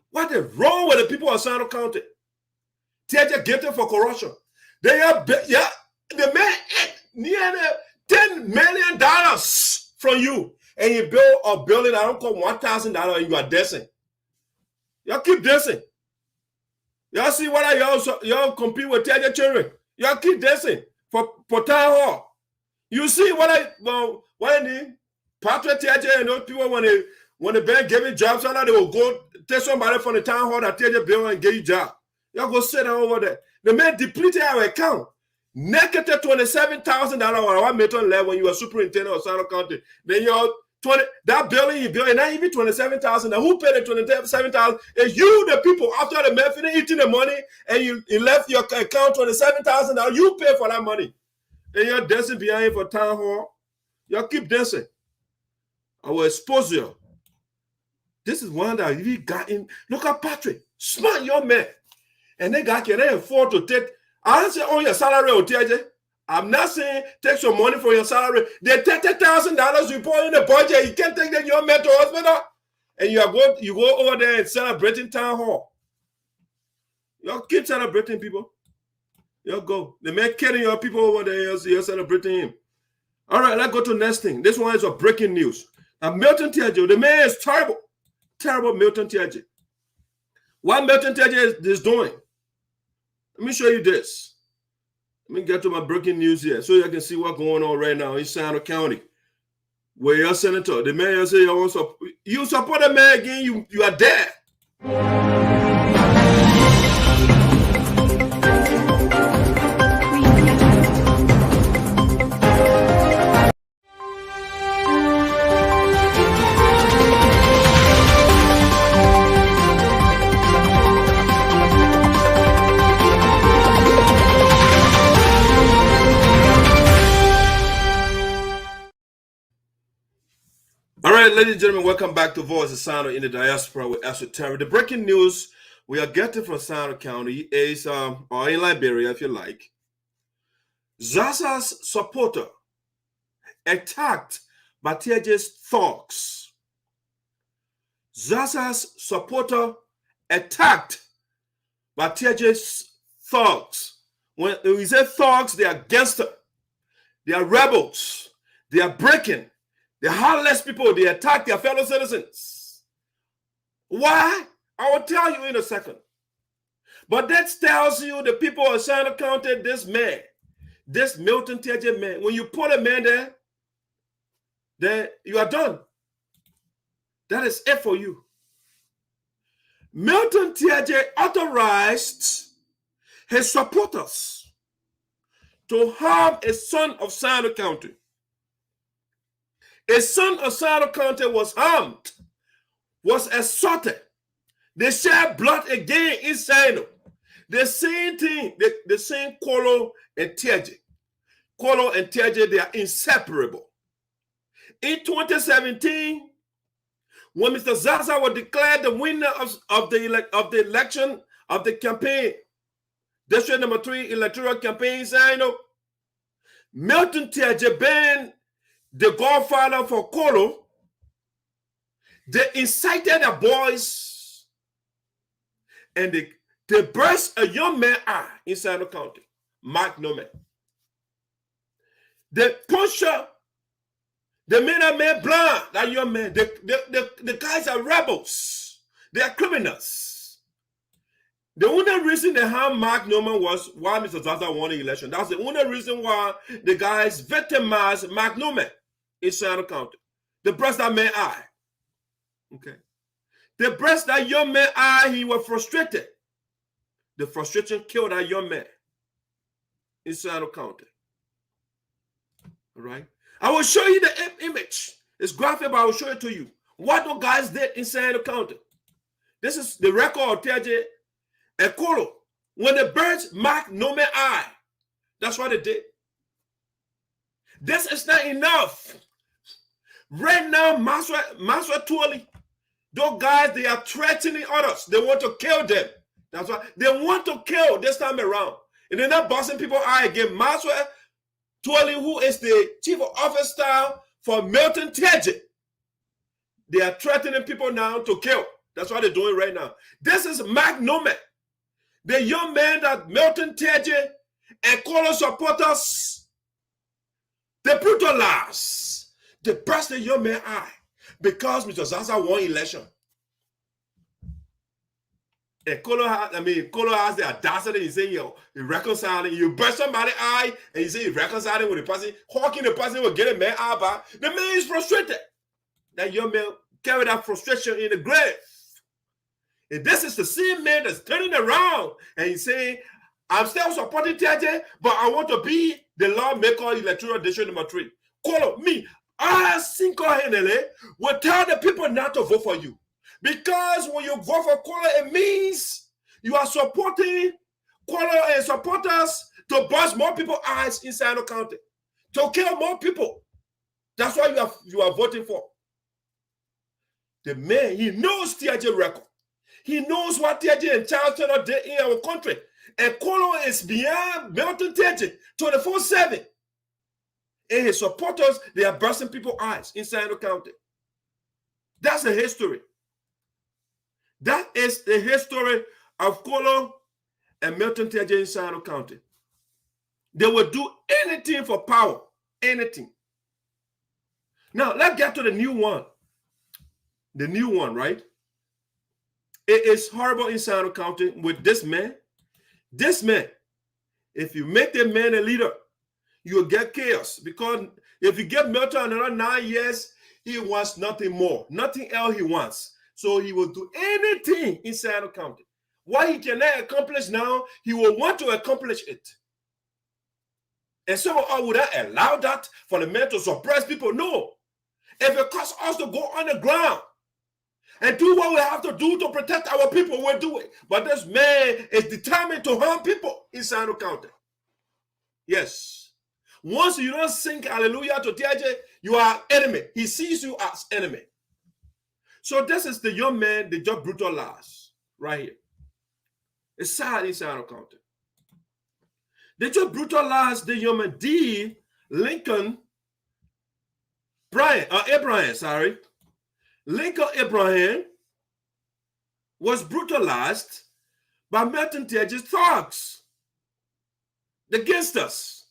What is wrong with the people of Sino County? Teahjay'S guilty for corruption. They are, the man nearly $10 million from you, and you build a building that don't cost $1,000, and you are dancing. Y'all keep dancing. Y'all see what y'all compete with Teahjay'S children. Y'all keep dancing for town hall. You see what when Patrick Teahjay'S and those people when the bank gave me jobs, so they will go take somebody from the town hall that Teahjay'S build and get you job. Y'all go sit down over there. The man depleted our account. Negative $27,000 what Milton left when you were superintendent of Sino County. Then y'all that building you built, and not even $27,000. Who paid the $27,000? It's you, the people. After the man finished eating the money, and you left your account $27,000. You pay for that money. And you're dancing behind for town hall. Y'all keep dancing. I will expose you. This is one that we got in. Look at Patrick, smart young man, and they got can afford to take. I don't say on your salary or Teahjay'S. I'm not saying take some money for your salary. The $30,000 you put in the budget, you can't take that your mental hospital, and you go over there and celebrating town hall. Y'all keep celebrating people. Y'all go. The man killing your people over there. You're celebrating him. All right, let's go to the next thing. This one is a breaking news. Now Milton Teahjay'S, the man is terrible, terrible. Milton Teahjay'S. What Milton Teahjay'S is doing? Let me show you this. Let me get to my breaking news here so you can see what's going on right now in Sino County. Where your senator, the man say you support the man again, you are dead. All right, ladies and gentlemen, welcome back to Voice of SINOE in the Diaspora with ESOTERIC. The breaking news we are getting from Sino County is, or in Liberia, if you like, Zarzar'S supporter attacked by Teahjay'S thugs. Zarzar'S supporter attacked by Teahjay'S thugs. When we say thugs, they are gangsters, they are rebels, they are breaking. The heartless people, they attack their fellow citizens. Why? I will tell you in a second. But that tells you the people of Sino County, this man, this Milton Teahjay'S man, when you put a man there, then you are done. That is it for you. Milton Teahjay authorized his supporters to harm a son of SINOE County. A son of SINOE County was harmed, was assaulted. They shed blood again in SINOE. The same thing, the same Kolo and Teahjay. Kolo and Teahjay, they are inseparable. In 2017, when Mr. Zarzar was declared the winner of the election of the campaign, District number 3 electoral campaign, SINOE, Milton Teahjay being the godfather for Kolo, they incited the boys and they burst a young man eye in SINOE County, Mark Norman. They punched her. They made that man blind, that young man. The guys are rebels. They are criminals. The only reason they harmed Mark Norman was why Mr. Zarzar won the election. That's the only reason why the guys victimized Mark Norman in SINOE County. They burst that man eye. Okay. They burst that young man eye. He was frustrated. The frustration killed that young man in SINOE County. All right. I will show you the image. It's graphic, but I will show it to you. What those guys did in SINOE County. This is the record of Teahjay and Kolo. When the birds Mark Norman eye, that's what they did. This is not enough. Right now, Maswa Tuoli, those guys, they are threatening others. They want to kill them. That's why they want to kill this time around. And they're not busting people eye again. Maswa Tuoli, who is the chief of officer for Milton Teahjay, they are threatening people now to kill. That's what they're doing right now. This is Mark Norman, the young man that Milton Teahjay and Kolo supporters, they brutalized. They burst the young man eye because Mr. Zarzar won election. And Kolo has the audacity. He say, yo, you reconciling. You burst somebody's eye and you say you reconciling with the person. Hawking the person will get a man eye back. The man is frustrated. That young man carried that frustration in the grave. And this is the same man that's turning around and he's saying, I'm still supporting Teahjay, but I want to be the lawmaker electoral district number 3. Kolo, me, I single-handedly will tell the people not to vote for you. Because when you vote for Kolo, it means you are supporting Kolo and supporters to bust more people's eyes in SINOE County, to kill more people. That's why you are voting for. The man, he knows Teahjay record. He knows what Teahjay and Charles did in our country. And Kolo is beyond Milton Teahjay 24/7. And his supporters, they are bursting people's eyes in SINOE County. That's the history. That is the history of Kolo and Milton Teahjay in SINOE County. They will do anything for power. Anything. Now, let's get to the new one. The new one, right? It is horrible in SINOE County with this man. This man, if you make the man a leader, you'll get chaos. Because if you give Milton another 9 years, he wants nothing more. Nothing else he wants. So he will do anything in SINOE County. What he cannot accomplish now, he will want to accomplish it. And some of us would not allow that for the man to suppress people. No. If it costs us to go on the ground and do what we have to do to protect our people, we'll do it. But this man is determined to harm people in SINOE County. Yes. Once you don't sing hallelujah to Teahjay, you are enemy. He sees you as enemy. So this is the young man they just brutalized right here. It's sad in SINOE County. They just brutalized the young man, D. Lincoln Abraham, sorry. Lincoln Abraham was brutalized by Milton Teahjay's thugs, the gangsters.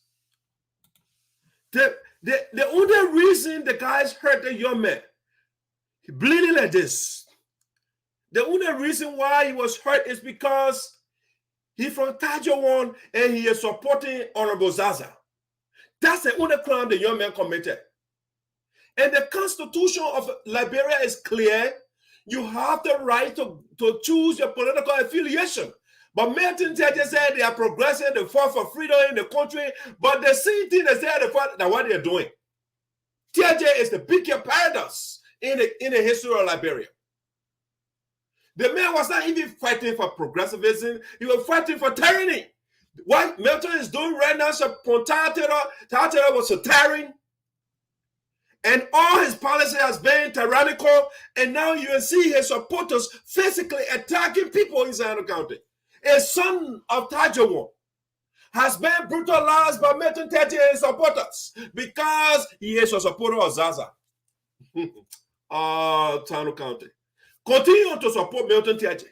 The only reason the guys hurt the young man, he bleeding like this. The only reason why he was hurt is because he from Teahjay and he is supporting Honorable Zarzar. That's the only crime the young man committed. And the Constitution of Liberia is clear. You have the right to choose your political affiliation. But Milton Teahjay said they are progressing, they fought for freedom in the country, but the same thing they said that what they're doing. Teahjay is the biggest paradox in the history of Liberia. The man was not even fighting for progressivism, he was fighting for tyranny. What Milton is doing right now, Teahjay was a tyrant, and all his policy has been tyrannical, and now you can see his supporters physically attacking people inside the county. A son of Teahjay has been brutalized by Milton Teahjay and his supporters because he is a supporter of Zarzar's. Tano County. Continue to support Milton Teahjay.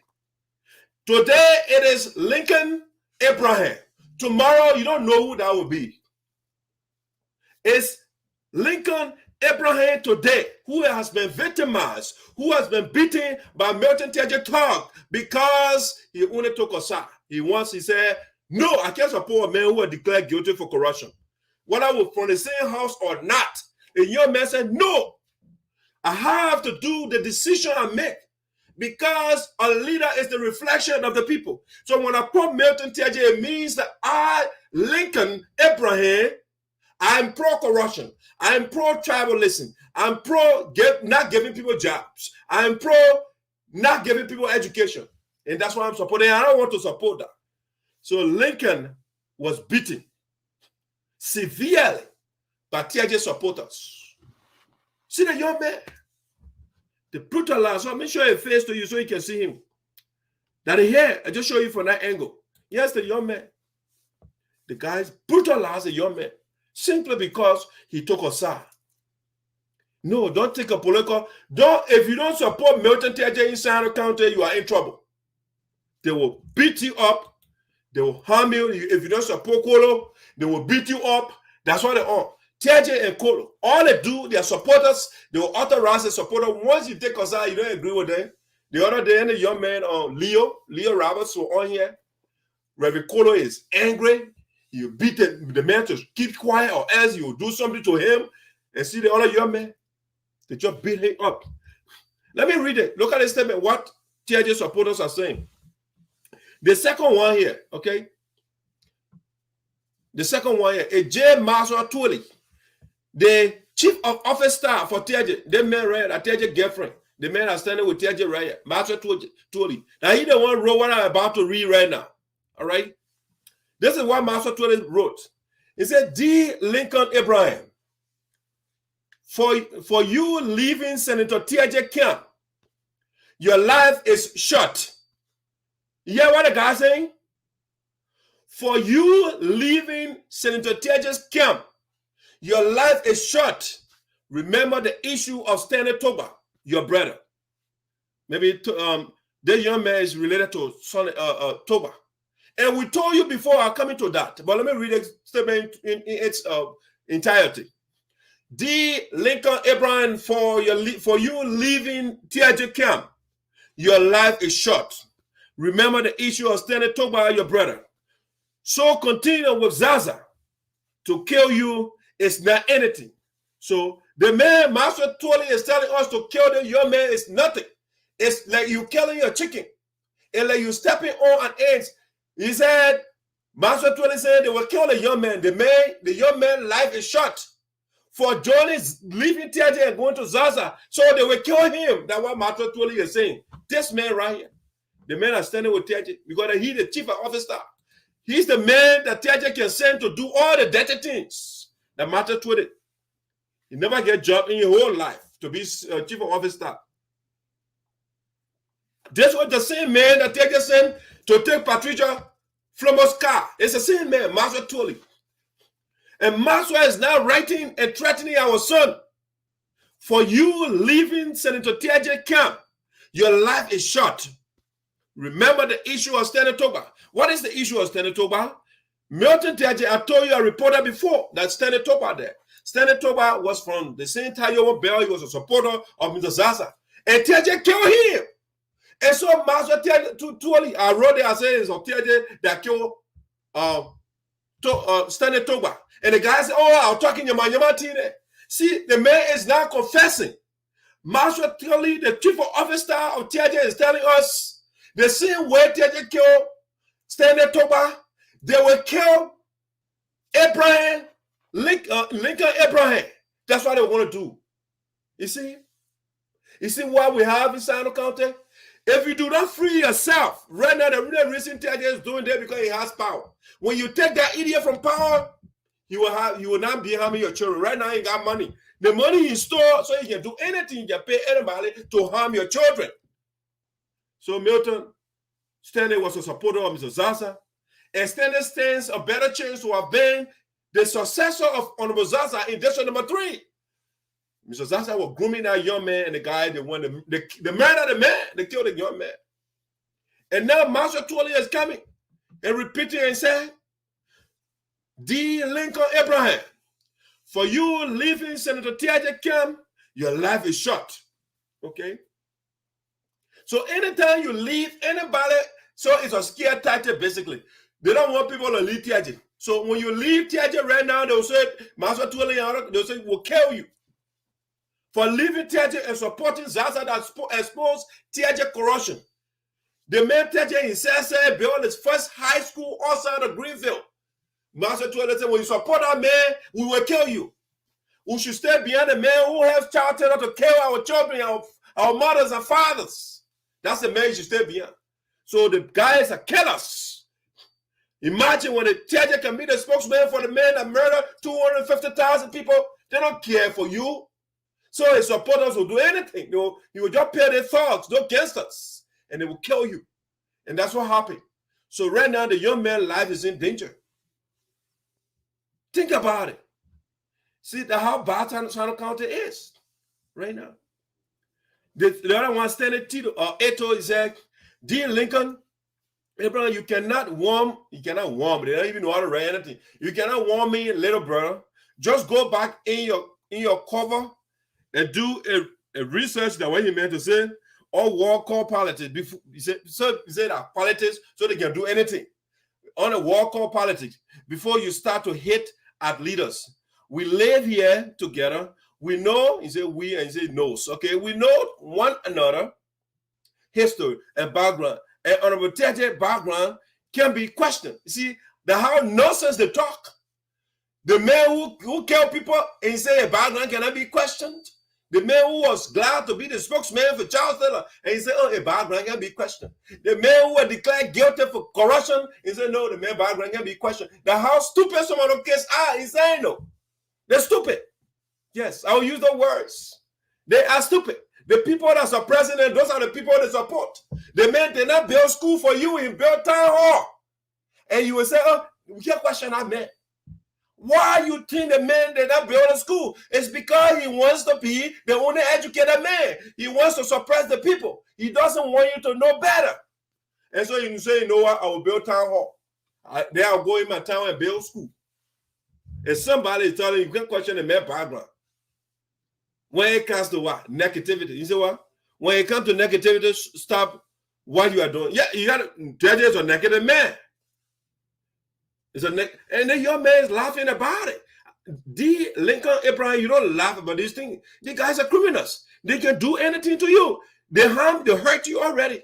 Today it is Lincoln Abraham. Tomorrow you don't know who that will be. It's Lincoln Abraham today who has been victimized, who has been beaten by Milton Teahjay Tug because he only took a side. He said, no, I can't support a man who are declared guilty for corruption. Whether we're from the same house or not. And your man said, no, I have to do the decision I make because a leader is the reflection of the people. So when I quote Milton Teahjay, it means that I, Lincoln Abraham, I'm pro-corruption. I'm pro-tribalism. I'm pro not giving people jobs. I'm pro not giving people education. And that's why I'm supporting. I don't want to support that. So Lincoln was beaten severely by Teahjay supporters. See the young man? The brutalized. So let me show you a face to you so you can see him. That here, I just show you from that angle. Yes, the young man. The guys brutalized the young man simply because he took a side. No, don't take a political. If you don't support Milton Teahjay inside the county, you are in trouble. They will beat you up. They will harm you. If you don't support Kolo, they will beat you up. That's what they are. Teahjay and Kolo, all they do, their supporters, they will authorize the supporter. Once you take a side, you don't agree with them. The other day, the young man, Leo Roberts, were on here. Reverend Kolo is angry. You beat the man to keep quiet, or else you will do something to him. And see the other young man, they just beat him up. Let me read it. Look at the statement, what Teahjay supporters are saying. The second one here, okay? The second one here, a J. Marshall Twilly, the chief of office staff for Teahjay, the man right at Teahjay girlfriend, the man that's standing with Teahjay right here, Marshall Twilly. Now, he the one wrote what I'm about to read right now, all right? This is what Marshall Twilly wrote. He said, Dear Lincoln Abraham, for you leaving Senator Teahjay camp, your life is short. You hear what the guy saying? For you leaving Senator Teahjay's camp, your life is short. Remember the issue of Stanley Toba, your brother. Maybe the young man is related to Toba. And we told you before I'm coming to that, but let me read the statement in its entirety. Dear Lincoln Abraham, for you leaving Teahjay camp, your life is short. Remember the issue of Stanley Toba, your brother. So continue with Zarzar's. To kill you is not anything. So the man, Master Twilly, is telling us to kill the young man is nothing. It's like you killing your chicken. It's like you stepping on an edge. He said, Master Twilly said they will kill the young man. The young man's life is short. For joining, leaving Teahjay and going to Zarzar's, so they will kill him. That's what Master Twilly is saying. This man right here. The man that's standing with Teahjay, because he's the chief of officer. He's the man that Teahjay can send to do all the dirty things that matter to it. You never get a job in your whole life to be chief of officer. This was the same man that Teahjay sent to take Patricia Flomo's car. It's the same man, Master Twilly. And Maxwell is now writing and threatening our son. For you leaving Senator Teahjay camp, your life is short. Remember the issue of Stanley Toba. What is the issue of Stanley Toba? Milton Teahjay, I told you a reporter before that Stanley Toba there. Stanley Toba was from the same Tayo Bell. He was a supporter of Mr. Zarzar's. And Teahjay killed him. And so Master Teahjay, I wrote it, I said it's Teahjay that killed Stanley Toba. And the guy said, oh, I was talking to my Yamatine. See, the man is now confessing. Master Tully, the chief officer of Teahjay, is telling us the same way Teahjay killed Stanley Toba, they will kill Abraham, Lincoln Abraham. That's what they want to do. You see? You see what we have in SINOE County? If you do not free yourself, right now the reason Teahjay is doing that because he has power. When you take that idiot from power, you will not be harming your children. Right now he got money. The money he store so he can do anything, he can pay anybody to harm your children. So Milton Stanley was a supporter of Mr. Zarzar, and Stanley stands a better chance to have been the successor of Honorable Zarzar in District Number 3. Mr. Zarzar was grooming that young man, and the guy that won the murder the man, they killed the young man. And now Master Tully is coming and repeating and saying, D. Lincoln Abraham, for you leaving Senator Teahjay camp, your life is short. Okay? So anytime you leave anybody, so it's a scare tactic basically. They don't want people to leave Teahjay. So when you leave Teahjay right now, they'll say, Master Tully, they'll say, we'll kill you. For leaving Teahjay and supporting Zarzar that exposed Teahjay corruption. The man Teahjay himself said built his first high school outside of Greenville. Master Tully said, when you support our man, we will kill you. We should stay behind the man who has child terror to kill our children, our mothers and fathers. That's the man you should stay behind. So the guys are killers. Imagine when the Teahjay can be the spokesman for the man that murdered 250,000 people. They don't care for you. So his supporters will do anything. You will just pay their thugs, those gangsters, and they will kill you. And that's what happened. So right now, the young man's life is in danger. Think about it. See how bad SINOE County is right now. The other one standing Eto is like, dear Lincoln, Abraham, you cannot warm, they don't even know how to write anything. You cannot warm me, little brother. Just go back in your cover and do a research that what he meant to say, or war call politics. Before, he said that politics, so they can do anything. On a war call politics, before you start to hit at leaders. We live here together. We know, he said we, and he said knows. Okay, we know one another, history and background. And Honorable Teahjay background can be questioned. You see, how nonsense they talk. The man who killed people and he said a background cannot be questioned. The man who was glad to be the spokesman for Charles Taylor and he said, oh, a background can be questioned. The man who was declared guilty for corruption, he said, no, the man background can be questioned. How stupid some of the cases are, he's saying no. They're stupid. Yes, I'll use the words. They are stupid. The people that are president, those are the people they support. The man did not build school for you, he built town hall. And you will say, oh, we can't question that man. Why you think the man did not build a school? It's because he wants to be the only educated man. He wants to suppress the people. He doesn't want you to know better. And so you say, you know what, I will build town hall. Then I'll go in my town and build school. And somebody is telling you can't question the man background. When it comes to what? Negativity. You say what? When it comes to negativity, stop what you are doing. Yeah, you got to judge as a negative man. And then your man is laughing about it. D. Lincoln Abraham, you don't laugh about these things. The guys are criminals. They can do anything to you. They hurt you already.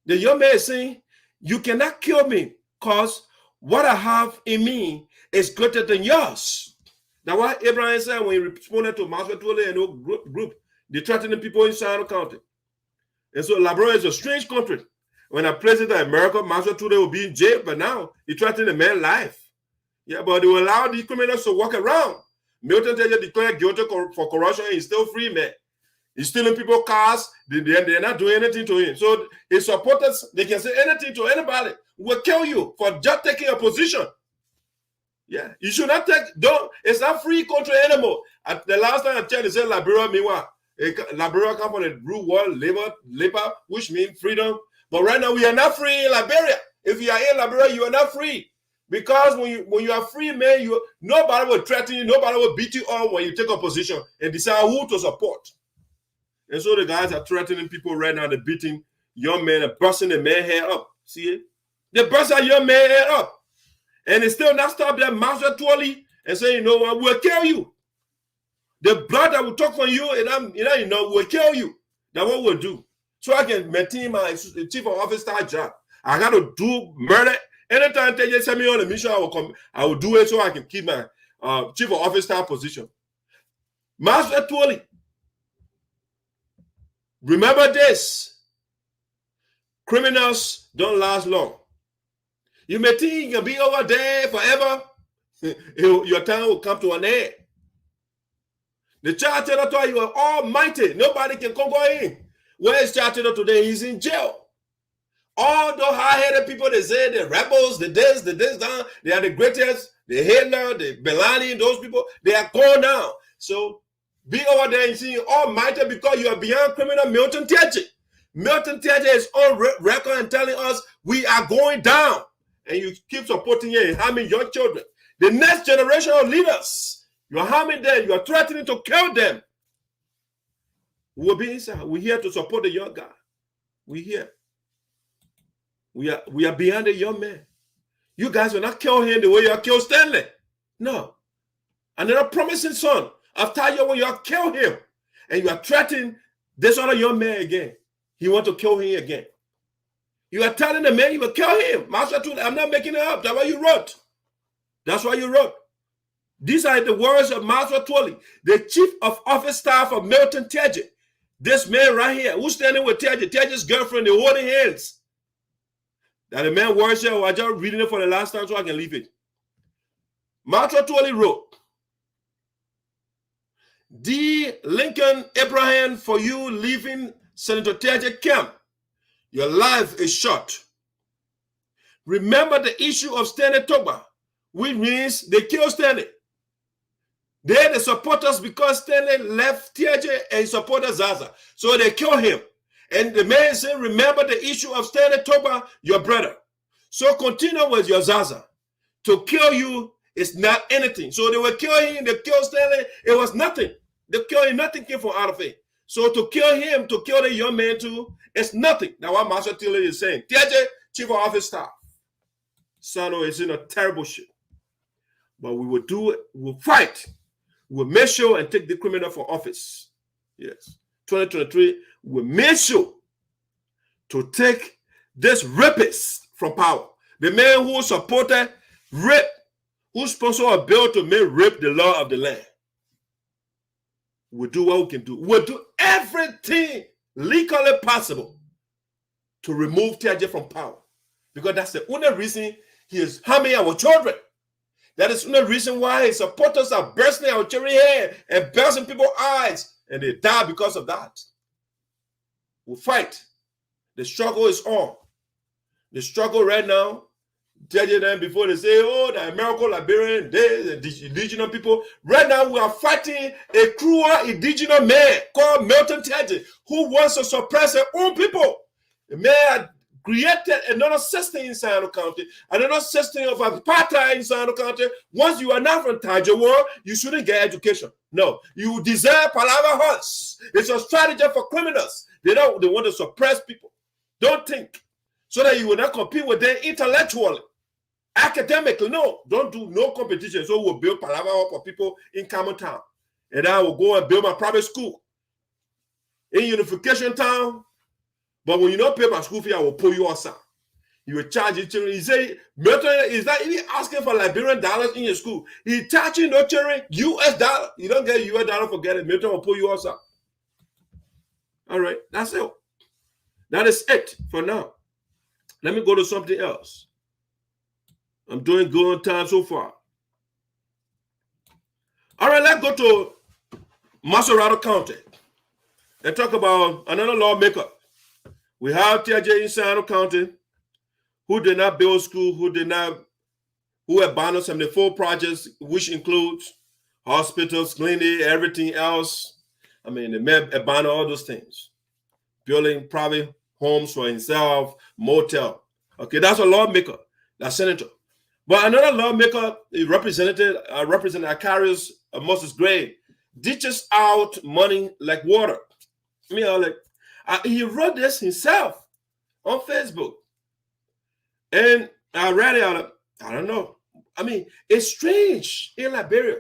The young man is saying, you cannot kill me because what I have in me is greater than yours. Now what Abraham said when he responded to Mathew and the group, they threatening people in SINOE County. And so Labrador is a strange country. When a president of America, Master Tully will be in jail, but now he threatened a man's life. Yeah, but they will allow these criminals to walk around. Milton Teahjay declared guilty for corruption, and he's still free, man. He's stealing people's cars. They're not doing anything to him. So his supporters, they can say anything to anybody. Will kill you for just taking a position. Yeah, you should not take, it's not free country anymore. The last time I checked, they said Liberia, meanwhile. Liberia comes from the root word, labor, which means freedom. But right now, we are not free in Liberia. If you are in Liberia, you are not free. Because when you are free, man, nobody will threaten you, nobody will beat you up when you take a position and decide who to support. And so the guys are threatening people right now, they're beating young men and busting the man head up. See it? They bust a young man head up. And it's still not stopped that Master Tully and say, you know what, we'll kill you. The blood that will talk on you, and will kill you. That's what we'll do. So I can maintain my chief of office staff job. I got to do murder. Anytime they send me on a mission, I will do it so I can keep my chief of office staff position. Master Twoli, remember this. Criminals don't last long. You may think you can be over there forever. Your time will come to an end. The child territory, you are almighty. Nobody can come in. Where is child territory today? He's in jail. All the high-headed people, they say the rebels, the this, that, they are the greatest, the Hitler, the Belani, those people, they are gone now. So be over there and see almighty because you are beyond criminal. Milton Teahjay. Milton Teahjay is on record and telling us we are going down. And you keep supporting it and harming your children. The next generation of leaders, you are harming them. You are threatening to kill them. We will be inside. We're here to support the young guy. We're here. We are behind the young man. You guys will not kill him the way you have killed Stanley. No. Another promising son. After you have killed him. And you are threatening this other young man again. He want to kill him again. You are telling the man you will kill him. Master Twoli, I'm not making it up. That's what you wrote. That's what you wrote. These are the words of Master Twoli, the chief of office staff of Milton Teahjay. This man right here, who's standing with Teahjay, Teahjay's girlfriend, they're holding hands. That the man words here, I just reading it for the last time so I can leave it. Master Twoli wrote, D. Lincoln Abraham, for you leaving Senator Teahjay camp. Your life is short. Remember the issue of Stanley Togba, which means they killed Stanley. They're the supporters because Stanley left Teahjay and supported Zarzar'S. So they killed him. And the man said, remember the issue of Stanley Togba, your brother. So continue with your Zarzar'S. To kill you is not anything. So they were killing him, they killed Stanley. It was nothing. They killed him, nothing came from out of it. So to kill him, to kill the young man too, it's nothing. Now what Master Twoli is saying. Teahjay, chief of office staff. SINOE is in a terrible shit. But we will do it. We'll fight. We'll make sure and take the criminal for office. Yes. 2023, we'll make sure to take this rapist from power. The man who supported rape, who sponsored a bill to make rape the law of the land. We'll do what we can do. We'll do everything legally possible to remove Teahjay from power. Because that's the only reason he is harming our children. That is the only reason why his supporters are bursting our children's head and bursting people's eyes. And they die because of that. We'll fight. The struggle is on. The struggle right now, Teahjay them before they say, oh, the American Liberian, they, the indigenous people. Right now, we are fighting a cruel indigenous man called Milton Teahjay, who wants to suppress their own people. The man created another system inside the country, another system of apartheid inside the country. Once you are not from Teahjay world, you shouldn't get education. No, you deserve palaver hunts. It's a strategy for criminals. They want to suppress people. Don't think. So that you will not compete with them intellectually. Academically, no. Don't do no competition. So we'll build palaver for people in common town. And I will go and build my private school. In unification town. But when you don't pay my school fee, I will pull you outside. You will charge your children. He say, Milton is not even asking for Liberian dollars in your school. He's charging no children US dollar. You don't get US dollar, forget it. Milton will pull you outside. All right, that's it. That is it for now. Let me go to something else. I'm doing good on time so far. All right, let's go to Maserati County and talk about another lawmaker. We have Teahjay in SINOE County who did not build school, who abandoned 74 projects, which includes hospitals, clinic, everything else. I mean, they abandoned all those things. Building private homes for himself, motel. Okay, that's a lawmaker, that's senator. But another lawmaker, Representative ACAROUS, Moses Gray, dishes out money like water. He wrote this himself on Facebook. And I read it out. I don't know. I mean, it's strange in Liberia.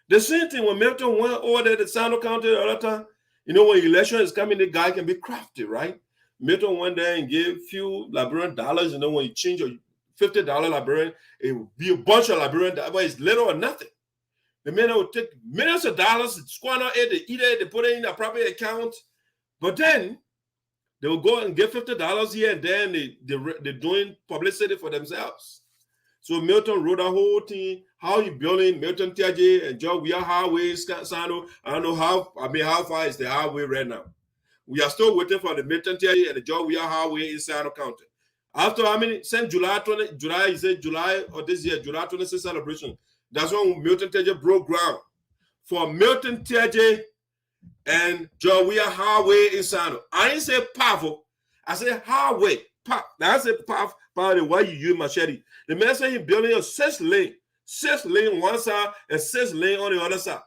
The same thing when Milton went over there to SINOE County the other time. You know, when election is coming, the guy can be crafty, right? Milton went there and gave few Liberian dollars. You know, when you change your $50 Liberian, it will be a bunch of Liberian dollars, but it's little or nothing. The men will take millions of dollars, squander it, they eat it, they put it in a proper account. But then they will go and get $50 here and then they're doing publicity for themselves. So Milton wrote a whole thing, how he building Milton Teahjay'S and George WLUE highway, SINOE. how far is the highway right now? We are still waiting for the Milton Teahjay'S and the George WLUE highway in SINOE County. After how many? Since July or this year, July 26th celebration. That's when Milton Teahjay'S broke ground for Milton Teahjay'S and George WLUE highway in SINOE. I didn't say powerful. I said highway. Now I said powerful. By the way you use machete. The man said he's building a 6-lane one side and 6-lane on the other side.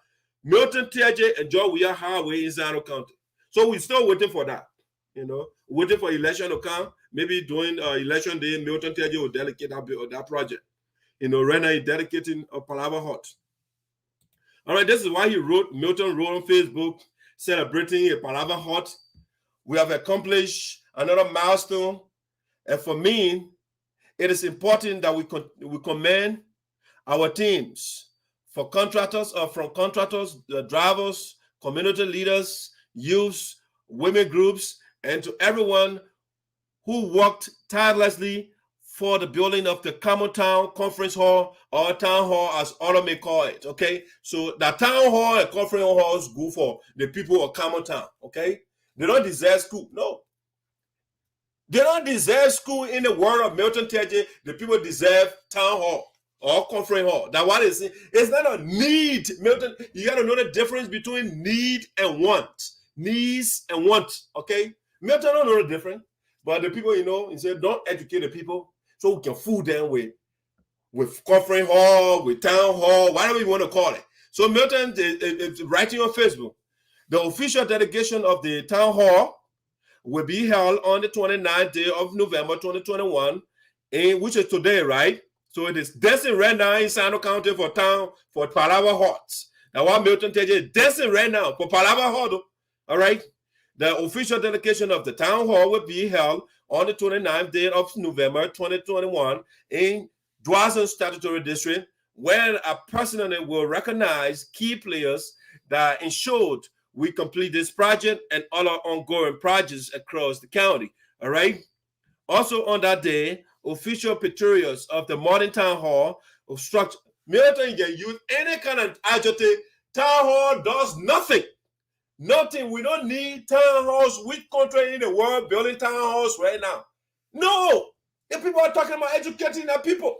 Milton Teahjay'S and George WLUE highway in SINOE County. So we're still waiting for that. You know, waiting for election to come. Maybe during election day, Milton Teahjay'S will dedicate that project. You know, right now he's dedicating a PALAVER hut. All right, this is why Milton wrote on Facebook, celebrating a PALAVER hut. We have accomplished another milestone. And for me, it is important that we commend our teams from contractors, the drivers, community leaders, youths, women groups, and to everyone who worked tirelessly for the building of the Common Town Conference Hall, or Town Hall as others may call it, okay? So the Town Hall and Conference Hall is good for the people of Common Town, okay? They don't deserve school, no. They don't deserve school in the world of Milton Teahjay'S. The people deserve Town Hall or Conference Hall. That's what it's. It's not a need, Milton. You got to know the difference between need and want. Needs and want, okay? Milton don't know the difference. But the people, you know, he said, don't educate the people so we can fool them with Conference Hall, with Town Hall, whatever you want to call it. So Milton is writing on Facebook, the official dedication of the Town Hall will be held on the 29th day of November 2021, which is today, right? So it is dancing right now in SINOE County for PALAVER huts. Now what Milton Teahjay'S is dancing right now for PALAVER hut, all right? The official dedication of the Town Hall will be held on the 29th day of November 2021 in Zarzar'S Statutory District, where a personally will recognize key players that ensured we complete this project and other ongoing projects across the county. All right. Also on that day, official pictures of the modern Town Hall of structure. Milton can use any kind of adjective. Town Hall does nothing. Nothing. We don't need town halls. Which country in the world building town halls right now? No. If people are talking about educating their people,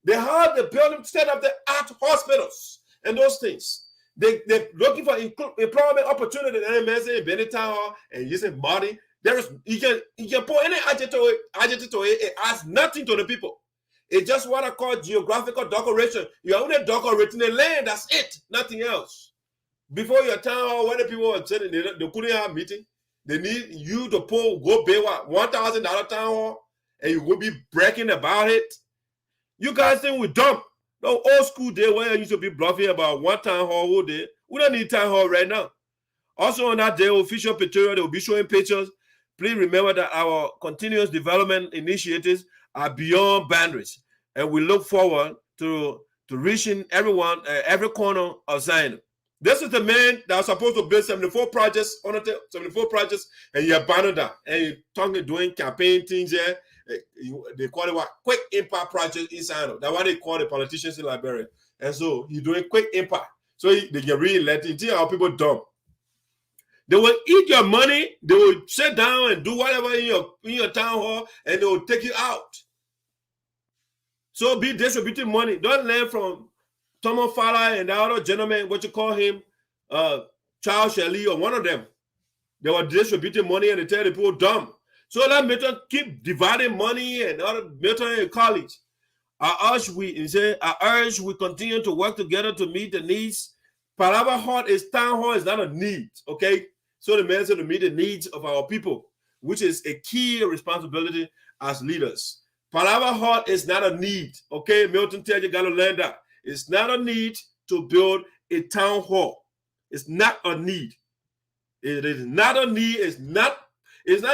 they have the building set up the art hospitals and those things. They're looking for employment opportunity. And man say building town hall and using money. You can put any adjective to it. It adds nothing to the people. It's just what I call geographical decoration. You're only decorating the land. That's it. Nothing else. Before your town hall, when the people were saying they couldn't have a meeting, they need you to go pay what $1,000 town hall, and you will be bragging about it. You guys think we're dumb? No old school day where I used to be bluffing about one town hall whole day. We don't need town hall right now. Also on that day, official picture, they will be showing pictures. Please remember that our continuous development initiatives are beyond boundaries, and we look forward to reaching everyone, every corner of Zion. This is the man that was supposed to build 74 projects, 74 projects, and he abandoned that. And he's doing campaign things there. They call it what? Quick impact project in Zion. That's what they call the politicians in Liberia. And so he's doing quick impact. So they get really let into our people dumb. They will eat your money. They will sit down and do whatever in your town hall, and they will take you out. So be distributing money. Don't learn from Thomas Fowler and the other gentleman, what you call him, Charles Shelley, or one of them. They were distributing money and they tell the people dumb. So let Milton keep dividing money and other Milton and college. I urge we continue to work together to meet the needs. PALAVER hut is town hall is not a need, okay? So the man said to meet the needs of our people, which is a key responsibility as leaders. Palaver Hall is not a need. Okay, Milton Teahjay, you got to learn that. It's not a need to build a town hall. It's not a need. It is not a need. It's not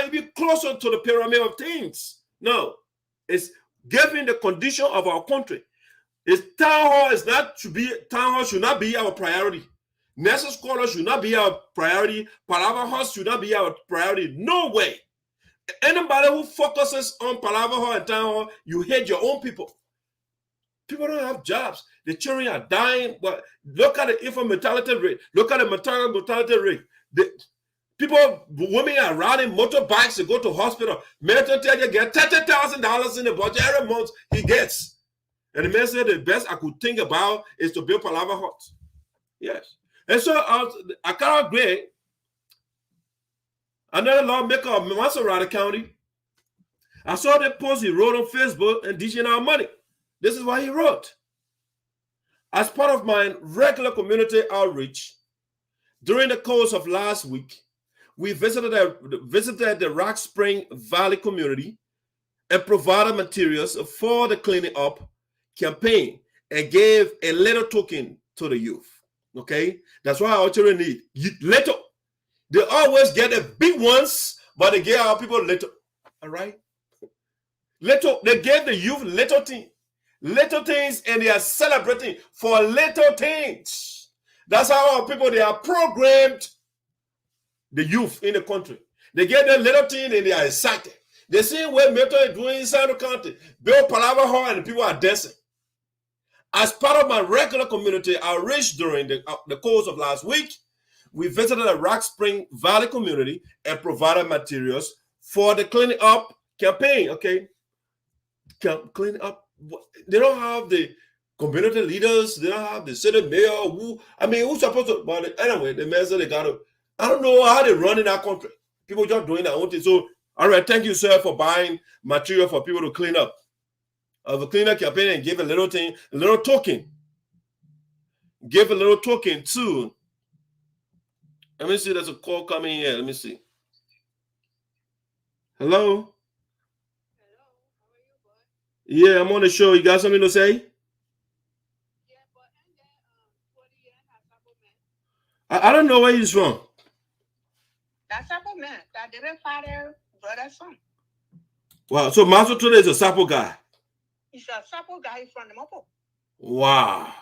even closer to the pyramid of things. No, it's given the condition of our country. Town hall should not be our priority. National scholars should not be our priority. Palaver Hall should not be our priority. No way. Anybody who focuses on Palaver Hall and town hall, you hate your own people. People don't have jobs. The children are dying. But look at the infant mortality rate. Look at the maternal mortality rate. Women are riding motorbikes to go to hospital. Milton Teahjay gets $30,000 in the budget every month he gets. And the man said the best I could think about is to build Palaver Halls. Yes. And so ACAROUS Gray, another lawmaker of Maserati County, I saw that post he wrote on Facebook and dishing out money. This is what he wrote. As part of my regular community outreach, during the course of last week, we visited the Rock Spring Valley community and provided materials for the Cleaning Up campaign and gave a little token to the youth. Okay? That's why our children need little. They always get the big ones, but they give our people little. All right? Little. They gave the youth little things. Little things, and they are celebrating for little things. That's how our people, they are programmed, the youth in the country. They get their little thing and they are excited. The same way Milton is doing inside the country. Build Palaver Hall and the people are dancing. As part of my regular community outreach during the course of last week, we visited the Rock Spring Valley community and provided materials for the Cleaning Up campaign. Okay, clean up. They don't have the community leaders. They don't have the city mayor. Who's supposed to? But anyway, the mayor said they got to. I don't know how they run in our country. People just doing their own thing. So, all right, thank you, sir, for buying material for people to clean up. The cleanup campaign and give a little thing, a little token. Give a little token too. Let me see. There's a call coming here. Let me see. Hello. Yeah, I'm on the show. You got something to say? I don't know where he's from. That's SARPO man. That didn't father, brother, son. Wow. So Master Tula is a SARPO guy. He's a SARPO guy from the Mopo. Wow.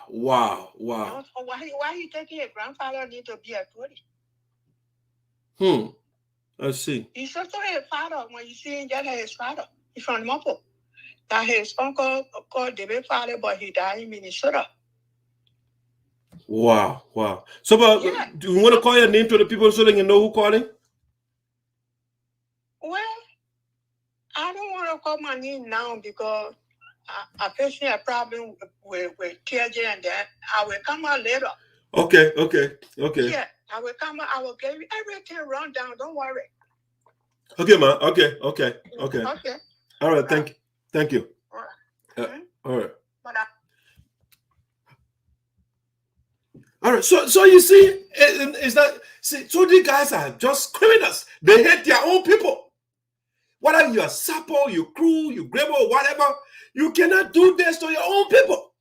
So why he taking a grandfather need to be a 20? Let's see. He's also his father. When you see him, just his father. He's from the Mopo. That his uncle called David father, but he died in Minnesota. Wow. So, do you want to call your name to the people so they can know who calling? Well, I don't want to call my name now because I'm facing a problem with Teahjay, and then I will come out later. Okay. Yeah, I will come out. I will give you everything run down. Don't worry. Okay, man. Okay. Okay. All right. Thank you. All right. All right. But All right. So you see, is that so these guys are just criminals. They hate their own people. Whether you're SARPO, you crew, you Grebo, whatever, you cannot do this to your own people.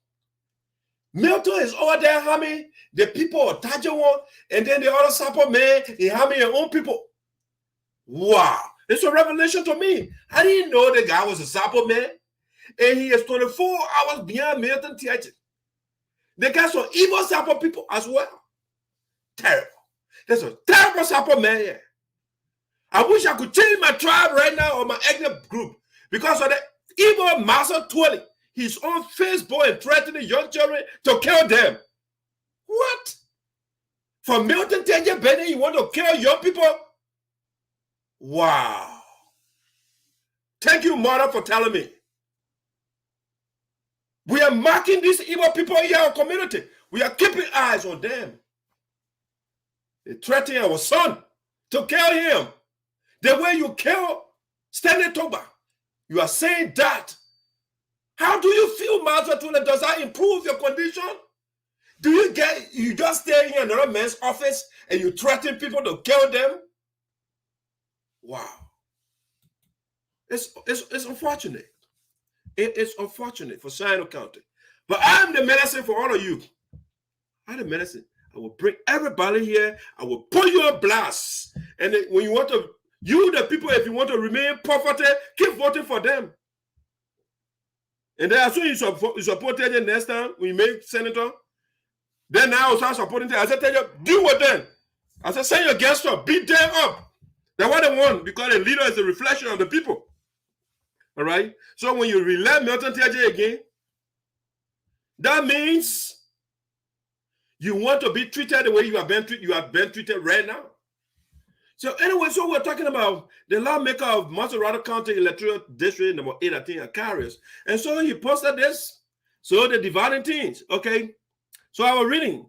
Milton is over there harming the people of Teahjay, and then the other SARPO man is harming your own people. Wow. It's a revelation to me. I didn't know the guy was a SARPO man, and he is 24 hours behind Milton Teahjay. They got some evil SARPO people as well. Terrible. There's a terrible SARPO man here. I wish I could change my tribe right now or my ethnic group because of the evil Master 20. He's on Facebook and threatening young children to kill them. What? For Milton Teahjay, Benny, you want to kill young people? Wow. Thank you, mother, for telling me. We are marking these evil people in our community. We are keeping eyes on them. They threaten our son to kill him. The way you kill Stanley Toba, you are saying that. How do you feel, Master Tula? Does that improve your condition? Do you just stay in another man's office and you threaten people to kill them? Wow. It's unfortunate. It is unfortunate for SINOE County. But I'm the medicine for all of you. I'm the medicine. I will bring everybody here. I will put you on blast. And then when you want to, you the people, if you want to remain poverty, keep voting for them. And then as soon as you support them next time, when you make senator, then now I'll start supporting them. I said, tell you, deal with them. I said, send your gangster, beat them up. That's what they want, because the leader is a reflection of the people. All right? So when you elect Milton Teahjay again, that means you want to be treated the way you have been treated right now. So anyway, so we're talking about the lawmaker of Mathew County Electoral District number 8, I think, ACAROUS. And so he posted this. So the dividing things, okay? So I was reading.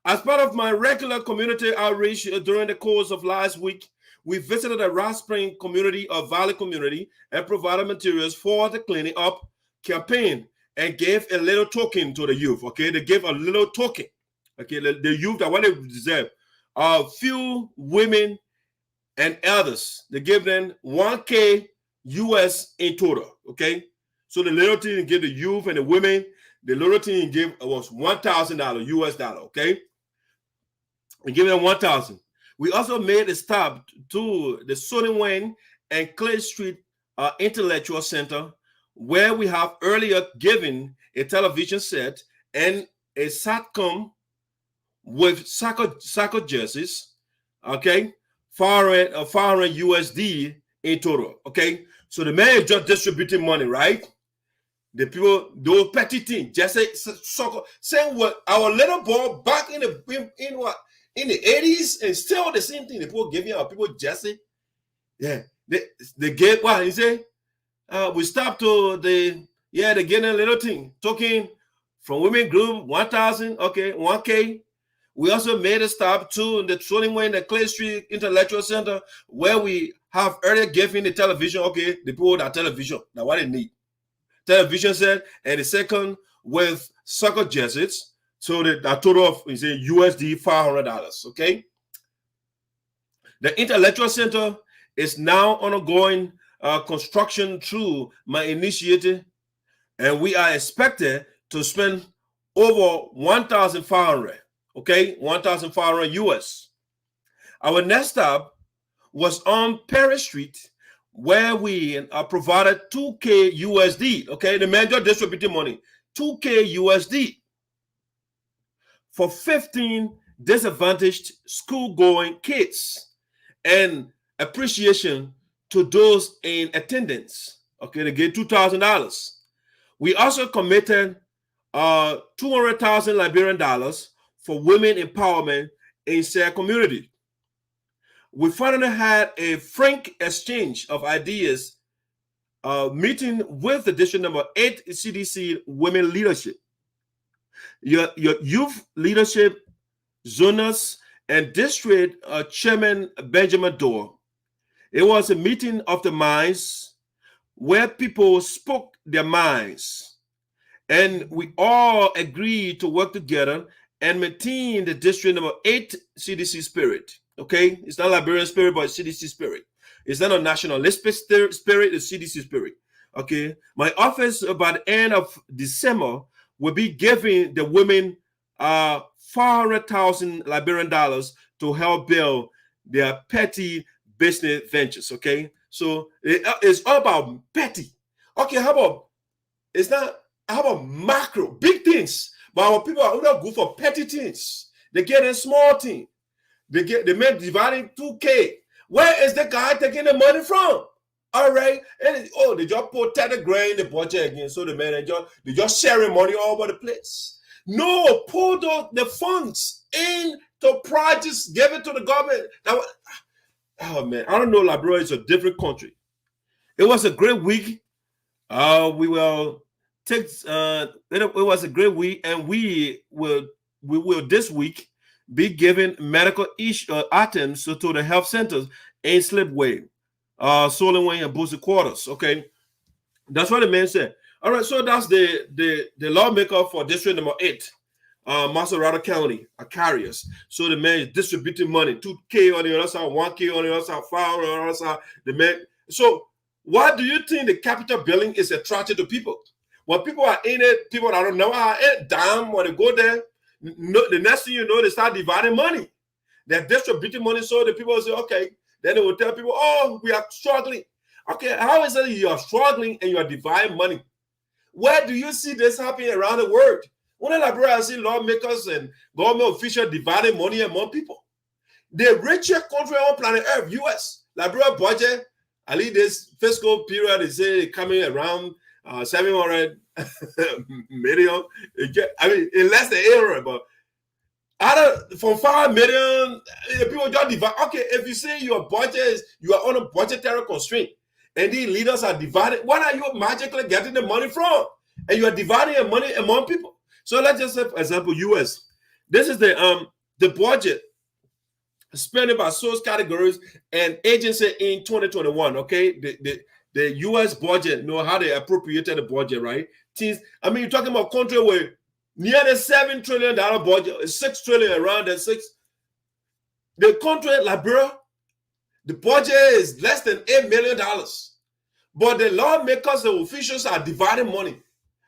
As part of my regular community outreach during the course of last week, we visited a Rock Spring community, a Valley community, and provided materials for the cleaning up campaign and gave a little token to the youth, okay? They gave a little token, okay? The youth that what they deserve. A few women and elders, they gave them $1K US in total, okay? So the little thing gave the youth and the women, the little thing gave was $1,000 US dollar, okay? We give them 1,000. We also made a stop to the SINOE and Clay Street Intellectual Center, where we have earlier given a television set and a SATCOM with soccer jerseys, okay? 400 USD in total, okay? So the man is just distributing money, right? The people, those petty things, just say soccer, saying what our little boy back in the 80s, and still the same thing. The people giving our people Jesse. Yeah, they get what he say. We stopped to they getting a little thing token from women group 1,000, okay, 1K. We also made a stop to the SINOE, the Clay Street Intellectual Center, where we have earlier given the television, okay, the people that television, now what they need. Television set, and the second with soccer jerseys. So the total of is a USD $500, okay? The Intellectual Center is now undergoing construction through my initiative, and we are expected to spend over 1,500, okay? 1,500 US. Our next stop was on Perry Street, where we provided 2K USD, okay? The man just distributing money, 2K USD. For 15 disadvantaged school-going kids, and appreciation to those in attendance. Okay, they gave $2,000. We also committed 200,000 Liberian dollars for women empowerment in their community. We finally had a frank exchange of ideas meeting with the district number 8 CDC women leadership. Your youth leadership, zoners, and district chairman Benjamin Dorr. It was a meeting of the minds where people spoke their minds, and we all agreed to work together and maintain the district number 8 CDC spirit. Okay, it's not Liberian spirit, but it's CDC spirit. It's not a nationalistic spirit, it's CDC spirit. Okay, my office by the end of December will be giving the women 400,000 Liberian dollars to help build their petty business ventures. Okay, so it's all about petty. Okay, how about macro, big things? But our people are not good for petty things. They get a small thing. The men dividing 2K. Where is the guy taking the money from? All right, and they just put 30 grand in the budget again. So the men they just sharing money all over the place. No, pull the funds into projects, give it to the government. Oh man, I don't know. Liberia is a different country. It was a great week. It was a great week, and we will this week be giving medical items to the health centers in Slipway, SINOE, and Boozy Quarters. Okay, that's what the man said. All right, so that's the lawmaker for district number 8, Mathew County, ACAROUS. So the man is distributing money, 2K on the other side, 1K on the other side, 5 on the other side. The man. So Why do you think the Capitol building is attractive to people? When people are in it, people that don't know are in it, damn, when they go there, the next thing you know, they start dividing money. They're distributing money, so the people will say, okay, then they will tell people, oh, we are struggling. Okay, how is it you are struggling and you are dividing money? Where do you see this happening around the world? When I see lawmakers and government officials dividing money among people. The richest country on planet Earth, US, Liberia budget, at least this fiscal period, they say coming around 700 million. I mean, in less than 800, but from 5 million, people just divide. Okay, if you say your budget is, you are on a budgetary constraint, and these leaders are divided, where are you magically getting the money from? And you are dividing your money among people. So let's just say, for example, US. This is the budget spending by source categories and agency in 2021. Okay, the US budget, know how they appropriated the budget, right? I mean, you're talking about a country where nearly $7 trillion budget, $6 trillion around that six. The country, Liberia, the budget is less than $8 million. But the lawmakers, the officials are dividing money.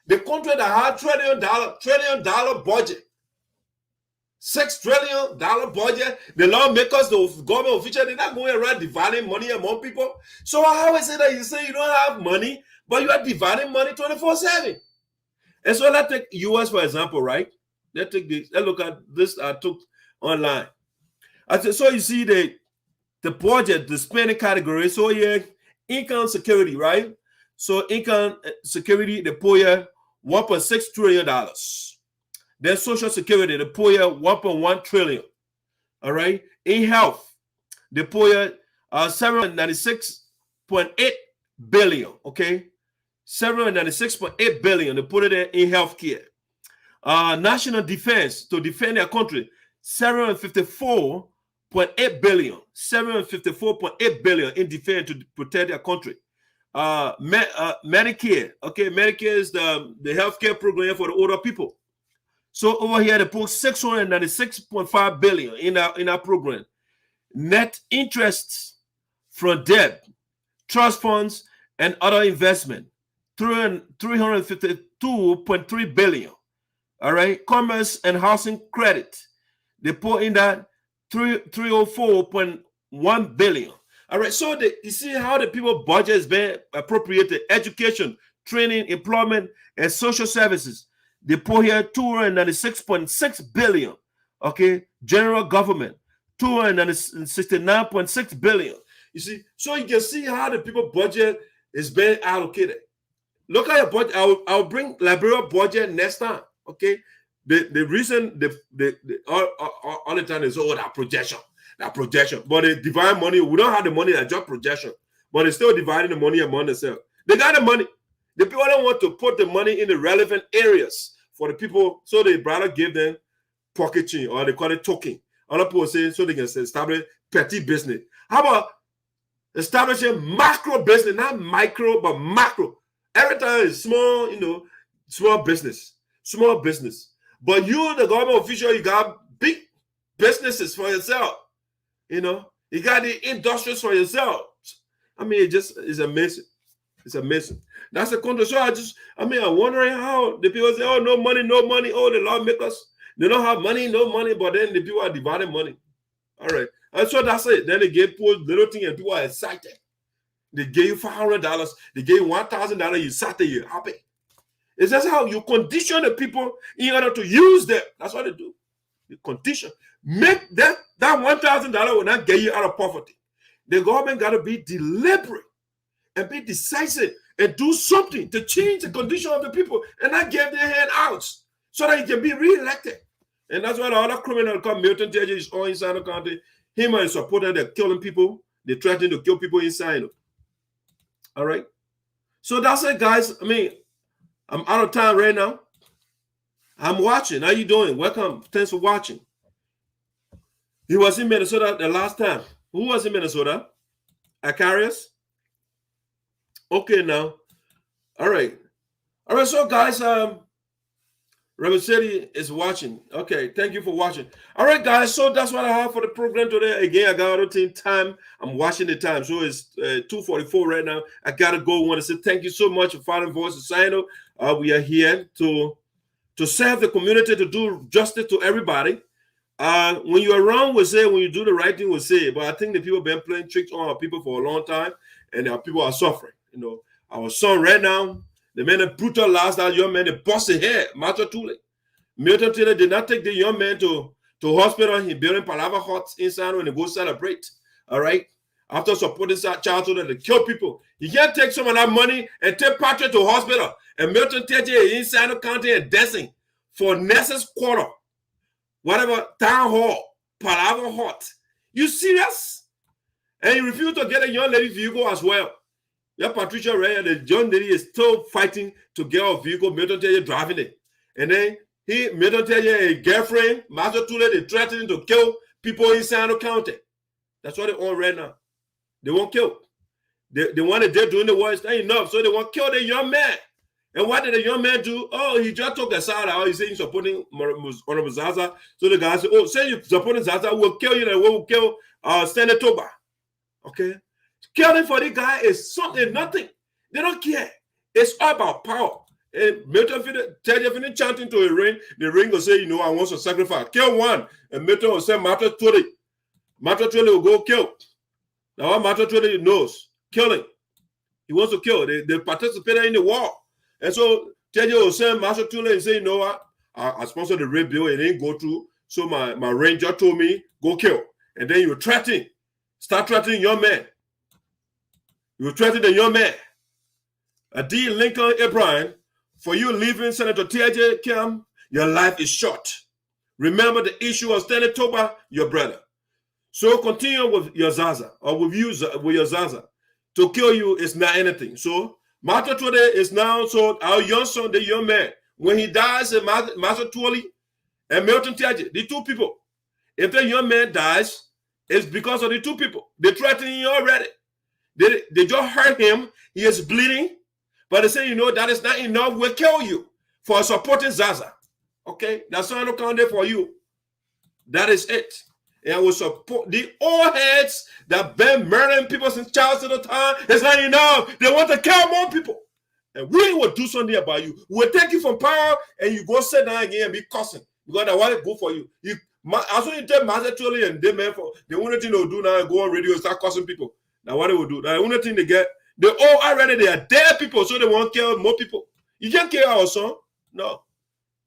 The country that had trillion dollar budget, $6 trillion budget, the lawmakers, the government officials, they're not going around dividing money among people. So how is it that you say you don't have money, but you are dividing money 24/7? And so let's take US, for example, right? Let's take this. Let's look at this I took online. So you see the budget, the spending category. So here, income security, right? So income security, the poor $1.6 trillion. Then social security, the poor $1.1 trillion. All right. In health, the poor $796.8 billion. Okay. $796.8 billion. They put it in healthcare. National defense, to defend their country, $754.8 billion. $754.8 billion in defense to protect their country. Medicare. Okay, Medicare is the healthcare program for the older people. So over here, they put $696.5 billion in our program. Net interest from debt, trust funds, and other investment, $352.3 billion. All right, commerce and housing credit, they put in that $304.1 billion. All right, so you see how the people budget is being appropriated. Education, training, employment, and social services. They put here $296.6 billion. Okay, general government, $269.6 billion. You see, so you can see how the people budget is being allocated. Look at your budget. I'll bring Liberia budget next time. Okay, the reason all the time is that projection. But they divide money. We don't have the money, that's just projection. But they're still dividing the money among themselves. They got the money. The people don't want to put the money in the relevant areas for the people, so they rather give them pocketing, or they call it token. Other people say so they can establish petty business. How about establishing macro business, not micro, but macro? Every time it's small, small business. But you, the government official, you got big businesses for yourself. You got the industries for yourself. I mean, it just is amazing. It's amazing. That's the country. So I'm wondering how the people say, oh, no money. Oh, the lawmakers, they don't have money, no money, but then the people are dividing money. All right. And so that's it. Then they give people little thing and people are excited. They gave you $500. They gave you $1,000. You sat there, you're happy. It's just how you condition the people in order to use them. That's what they do. You condition. Make that $1,000 will not get you out of poverty. The government got to be deliberate and be decisive and do something to change the condition of the people and not give their hand out so that he can be re-elected. And that's why the other criminal called Milton Teahjay'S is all inside the country. Him and his supporters, they're killing people. They're threatening to kill people inside. All right. So that's it, guys. I mean, I'm out of time right now. I'm watching. How you doing? Welcome. Thanks for watching. He was in Minnesota the last time. Who was in Minnesota? ACAROUS? Okay, now. All right. So, guys, Reverend City is watching. Okay, thank you for watching. All right, guys. So that's what I have for the program today. Again, I got out of time. I'm watching the time. So it's 2:44 right now. I got to go. I want to say thank you so much for following Voice of SINOE. We are here to serve the community, to do justice to everybody. When you're wrong, we say. When you do the right thing, we say. But I think the people have been playing tricks on our people for a long time, and our people are suffering. You know, our son right now, the man that brutalized that young man, they busted head, Mathew Tule. Milton Teahjay'S did not take the young man to hospital. He building PALAVER huts inside when they go celebrate. All right. After supporting that child so that they kill people. You can't take some of that money and take Patrick to hospital. And Milton Teahjay'S inside the county and dancing for Ness's quarter. Whatever, town hall, PALAVER hut. You serious? And you refuse to get a young lady vehicle as well. Yeah, Patricia Ray, the young lady is still fighting to get a vehicle. Milton Teahjay'S driving it. And then Milton Teahjay'S, a girlfriend, Mathew Tule, they threatening to kill people inside the county. That's what they want right now. They won't kill. They want to do doing the war. It's not enough. So they want to kill the young man. And what did the young man do? Oh, he just took a side out. He said he's supporting Honorable Zarzar. So the guy said, oh, say you're supporting Zarzar, we'll kill you, and we'll kill Senator Toba. Okay? Killing for the guy is something, nothing. They don't care. It's all about power. And Milton Teahjay'S chanting to a ring, the ring will say, you know, I want to sacrifice. Kill one. And Milton will say, Mathew Tule. Mathew Tule will go kill. Now what Mathew Tule knows, killing. He wants to kill. They participated in the war. And so Teahjay'S will send Mathew Tule and say, you know what? I sponsored the rape bill. It didn't go through. So my ranger told me, go kill. And then you threaten. Start threatening young men. You threaten the young man. D. Lincoln Abraham, for you leaving Senator Teahjay'S camp, your life is short. Remember the issue of Senator Toba, your brother. So continue with your Zarzar, or with your Zarzar. To kill you is not anything. So Mathew Tule is now, so our young son, the young man, when he dies, Mathew Tule and Milton Teahjay'S, the two people. If the young man dies, it's because of the two people. They threatening you already. They just hurt him. He is bleeding. But they say, you know, that is not enough. We'll kill you for supporting Zarzar. Okay? That's all I'm there for you. That is it. And I will support the old heads that been murdering people since childhood to the time. It's not enough. They want to kill more people. And we will do something about you. We'll take you from power and you go sit down again and be cussing. Because I want to go for you. As soon as you take Mathew Tule and they man for the only thing they'll do now is go on radio and start cussing people. Now what they will do? The only thing they get, they all already they are dead people, so they won't kill more people. You can't kill our son. No.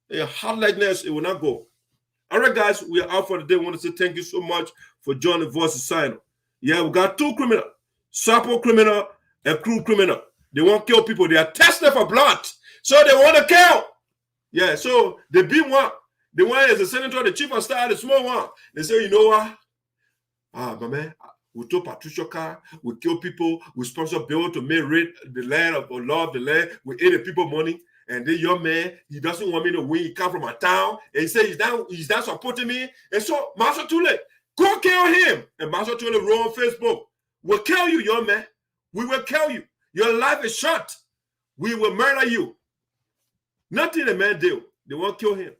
A heart like this, it will not go. All right, guys, we are out for the day. I want to say thank you so much for joining Voice of SINOE. Yeah, we got two criminals, SARPO criminal and crew criminal. They won't kill people. They are tested for blood, so they want to kill. Yeah, so the big one, the one is the senator, the chief of staff, the small one. They say, you know what? My man, we took Patricia car, we kill people, we sponsor bill to make rid the land of law of the land, we ate the people money. And the young man, he doesn't want me to win. He come from a town, and he says he's not supporting me. And so Mathew Tule, go kill him. And Mathew Tule wrote on Facebook, we'll kill you, young man. We will kill you. Your life is short. We will murder you. Nothing the man did. They won't kill him.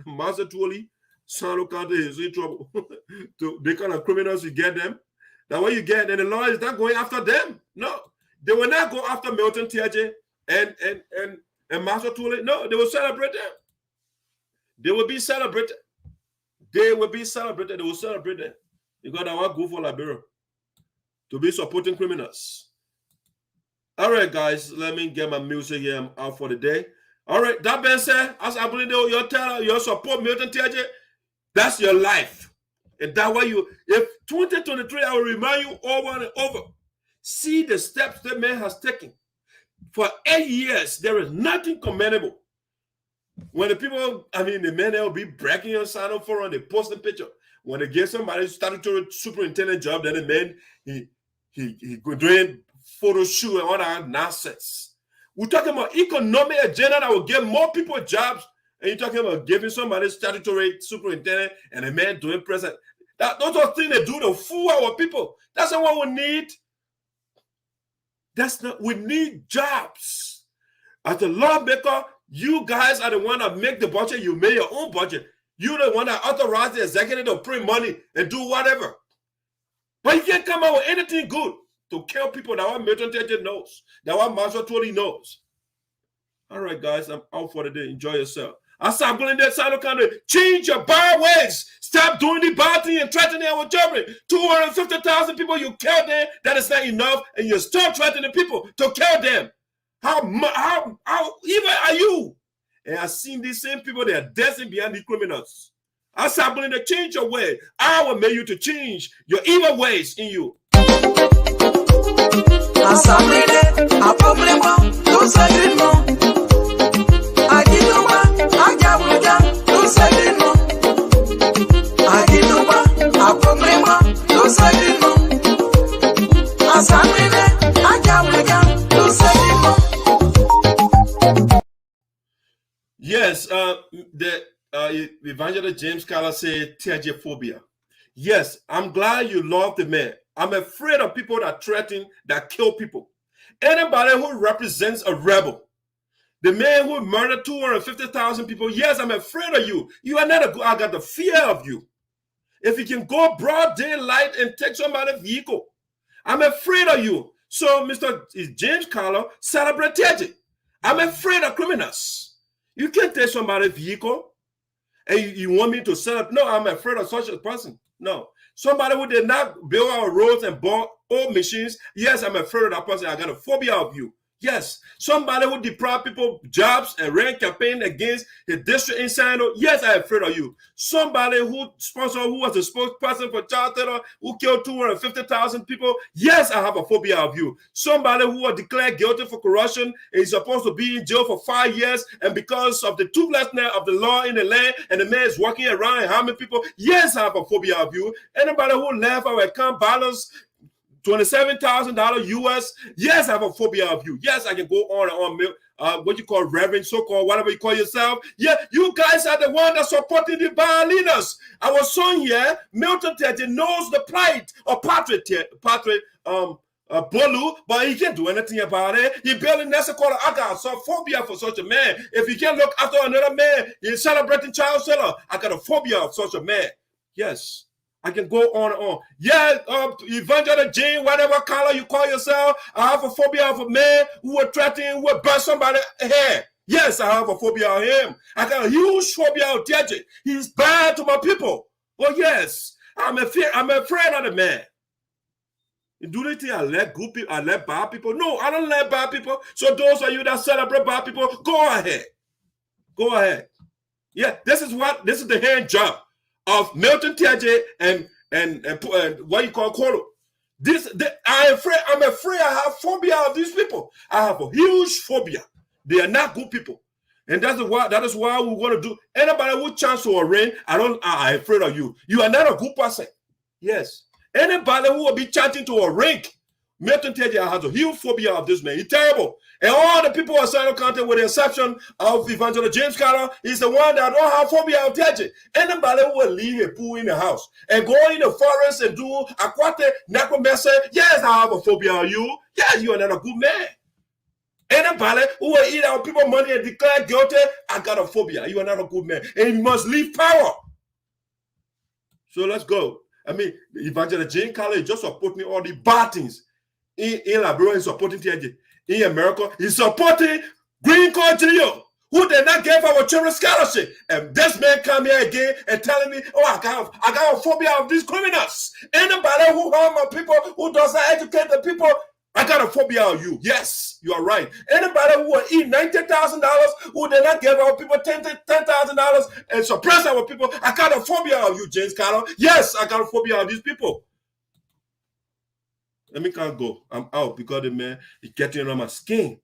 Mathew Tule, SINOE County is in trouble. The kind of criminals you get them. That's what you get. And the law is not going after them. No. They will not go after Milton Teahjay'S and Mathew Tule. No, they will celebrate them. They will be celebrated. They will be celebrated. They will celebrate them. Because I want to go for Liberia to be supporting criminals. All right, guys, let me get my music here. I'm out for the day. All right, that being said, as I believe your support Milton Teahjay'S, that's your life. And that way if 2023, I will remind you over and over, see the steps that man has taken. For 8 years, there is nothing commendable. When the people, the men will be bragging on SINOE forum, they post a picture. When they give somebody a statutory superintendent job, then the man, he go doing photo shoot and all that nonsense. We're talking about economic agenda that will give more people jobs, and you're talking about giving somebody statutory superintendent and a man doing president. Those are things they do to fool our people. That's not what we need. We need jobs. As a lawmaker, You guys are the one that make the budget. You make your own budget. You're the one that authorize the executive to print money and do whatever. But you can't come out with anything good to kill people. That what Milton Teahjay knows. That what Master Tony knows. All right, guys, I'm out for the day. Enjoy yourself. I start going that side of the country. Change your bad ways. Stop doing the bad thing and threatening our Germany. 250,000 people, you kill them. That is not enough. And you stop threatening people to kill them. How evil are you? And I've seen these same people, they are dancing behind the criminals. I start going to change your way. I will make you to change your evil ways in you. Yes, the Evangelist James Carter said Teahjayphobia. Yes, I'm glad you love the man. I'm afraid of people that threaten, that kill people. Anybody who represents a rebel, the man who murdered 250,000 people, yes, I'm afraid of you. You are not a good, I got the fear of you. If you can go broad daylight and take somebody's vehicle, I'm afraid of you. So, Mr. James Carter, celebrate Teahjay. I'm afraid of criminals. You can't take somebody's vehicle and you want me to set up. No, I'm afraid of such a person. No. Somebody who did not build our roads and bought old machines. Yes, I'm afraid of that person. I got a phobia of you. Yes. Somebody who deprived people jobs and ran campaign against the district in SINOE. Yes, I'm afraid of you. Somebody who was a spokesperson for child terror, who killed 250,000 people. Yes, I have a phobia of you. Somebody who was declared guilty for corruption and is supposed to be in jail for 5 years, and because of the toothlessness of the law in the land, and the man is walking around and harming people. Yes, I have a phobia of you. Anybody who left our account balance $27,000 US. Yes, I have a phobia of you. Yes, I can go on and on. What you call reverend, so-called, whatever you call yourself. Yeah, you guys are the one that's supporting the bar leaders. Our son here, Milton Teahjay, knows the plight of Patrick BLUE, but he can't do anything about it. He barely necessarily I got some phobia for such a man. If he can't look after another man, he's celebrating child seller. I got a phobia of such a man. Yes. I can go on and on. Yeah, Evangelist Jane, whatever color you call yourself, I have a phobia of a man who will threaten, who will burst somebody's hair. Yes, I have a phobia of him. I got a huge phobia of Teahjay. He's bad to my people. Oh, yes. I'm afraid of the man. Do they think I let good people, I let bad people? No, I don't let bad people. So those of you that celebrate bad people, go ahead. Go ahead. Yeah, this is the hand job of Milton Teahjay and what you call Koro. I'm afraid I have phobia of these people. I have a huge phobia. They are not good people. And that is why we want to do. Anybody who chance to arraign, I'm afraid of you. You are not a good person. Yes. Anybody who will be chanting to a rank, Milton Teahjay has a huge phobia of this man. He's terrible. And all the people of SINOE County, with the exception of Evangelist James Carter, is the one that don't have phobia of Teahjay. Anybody who will leave a pool in the house and go in the forest and do aquatic necromancy, yes, I have a phobia of you. Yes, you are not a good man. Anybody who will eat our people money and declare guilty, I got a phobia. You are not a good man. And you must leave power. So let's go. I mean, Evangelist James Carter just supporting all the bad things. In Liberia, he's supporting Teahjay. In America, he's supporting Green Card Jr., who did not give our children scholarship. And this man come here again and telling me, oh, I got a phobia of these criminals. Anybody who harm my people, who does not educate the people, I got a phobia of you. Yes, you are right. Anybody who will eat $90,000, who did not give our people $10,000 and suppress our people, I got a phobia of you, James Carter. Yes, I got a phobia of these people. Let me can't go. I'm out because the man is getting on my skin.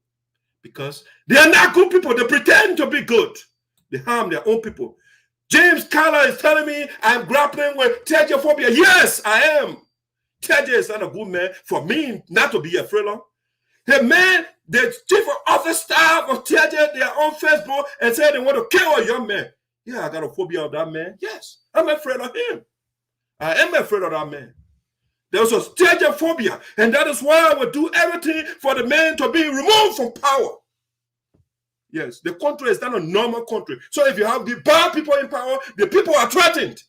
Because they are not good people. They pretend to be good. They harm their own people. James Carter is telling me I'm grappling with Teahjayphobia. Yes, I am. Teahjay is not a good man for me not to be afraid of. The man, the chief office staff of Teahjay, they are on Facebook and say they want to kill a young man. Yeah, I got a phobia of that man. Yes, I'm afraid of him. I am afraid of that man. There's a Teahjayphobia, and that is why I would do everything for the man to be removed from power. Yes, the country is not a normal country. So if you have the bad people in power, the people are threatened.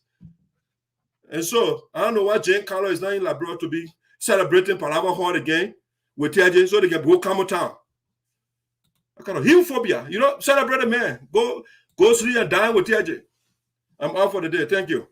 And so I don't know why Jane Carlo is not in Labrador to be celebrating Palaver Hall again with Teahjay so they can go come town. I kind of homophobia, celebrate a man. Go sleep and dine with Teahjay. I'm out for the day. Thank you.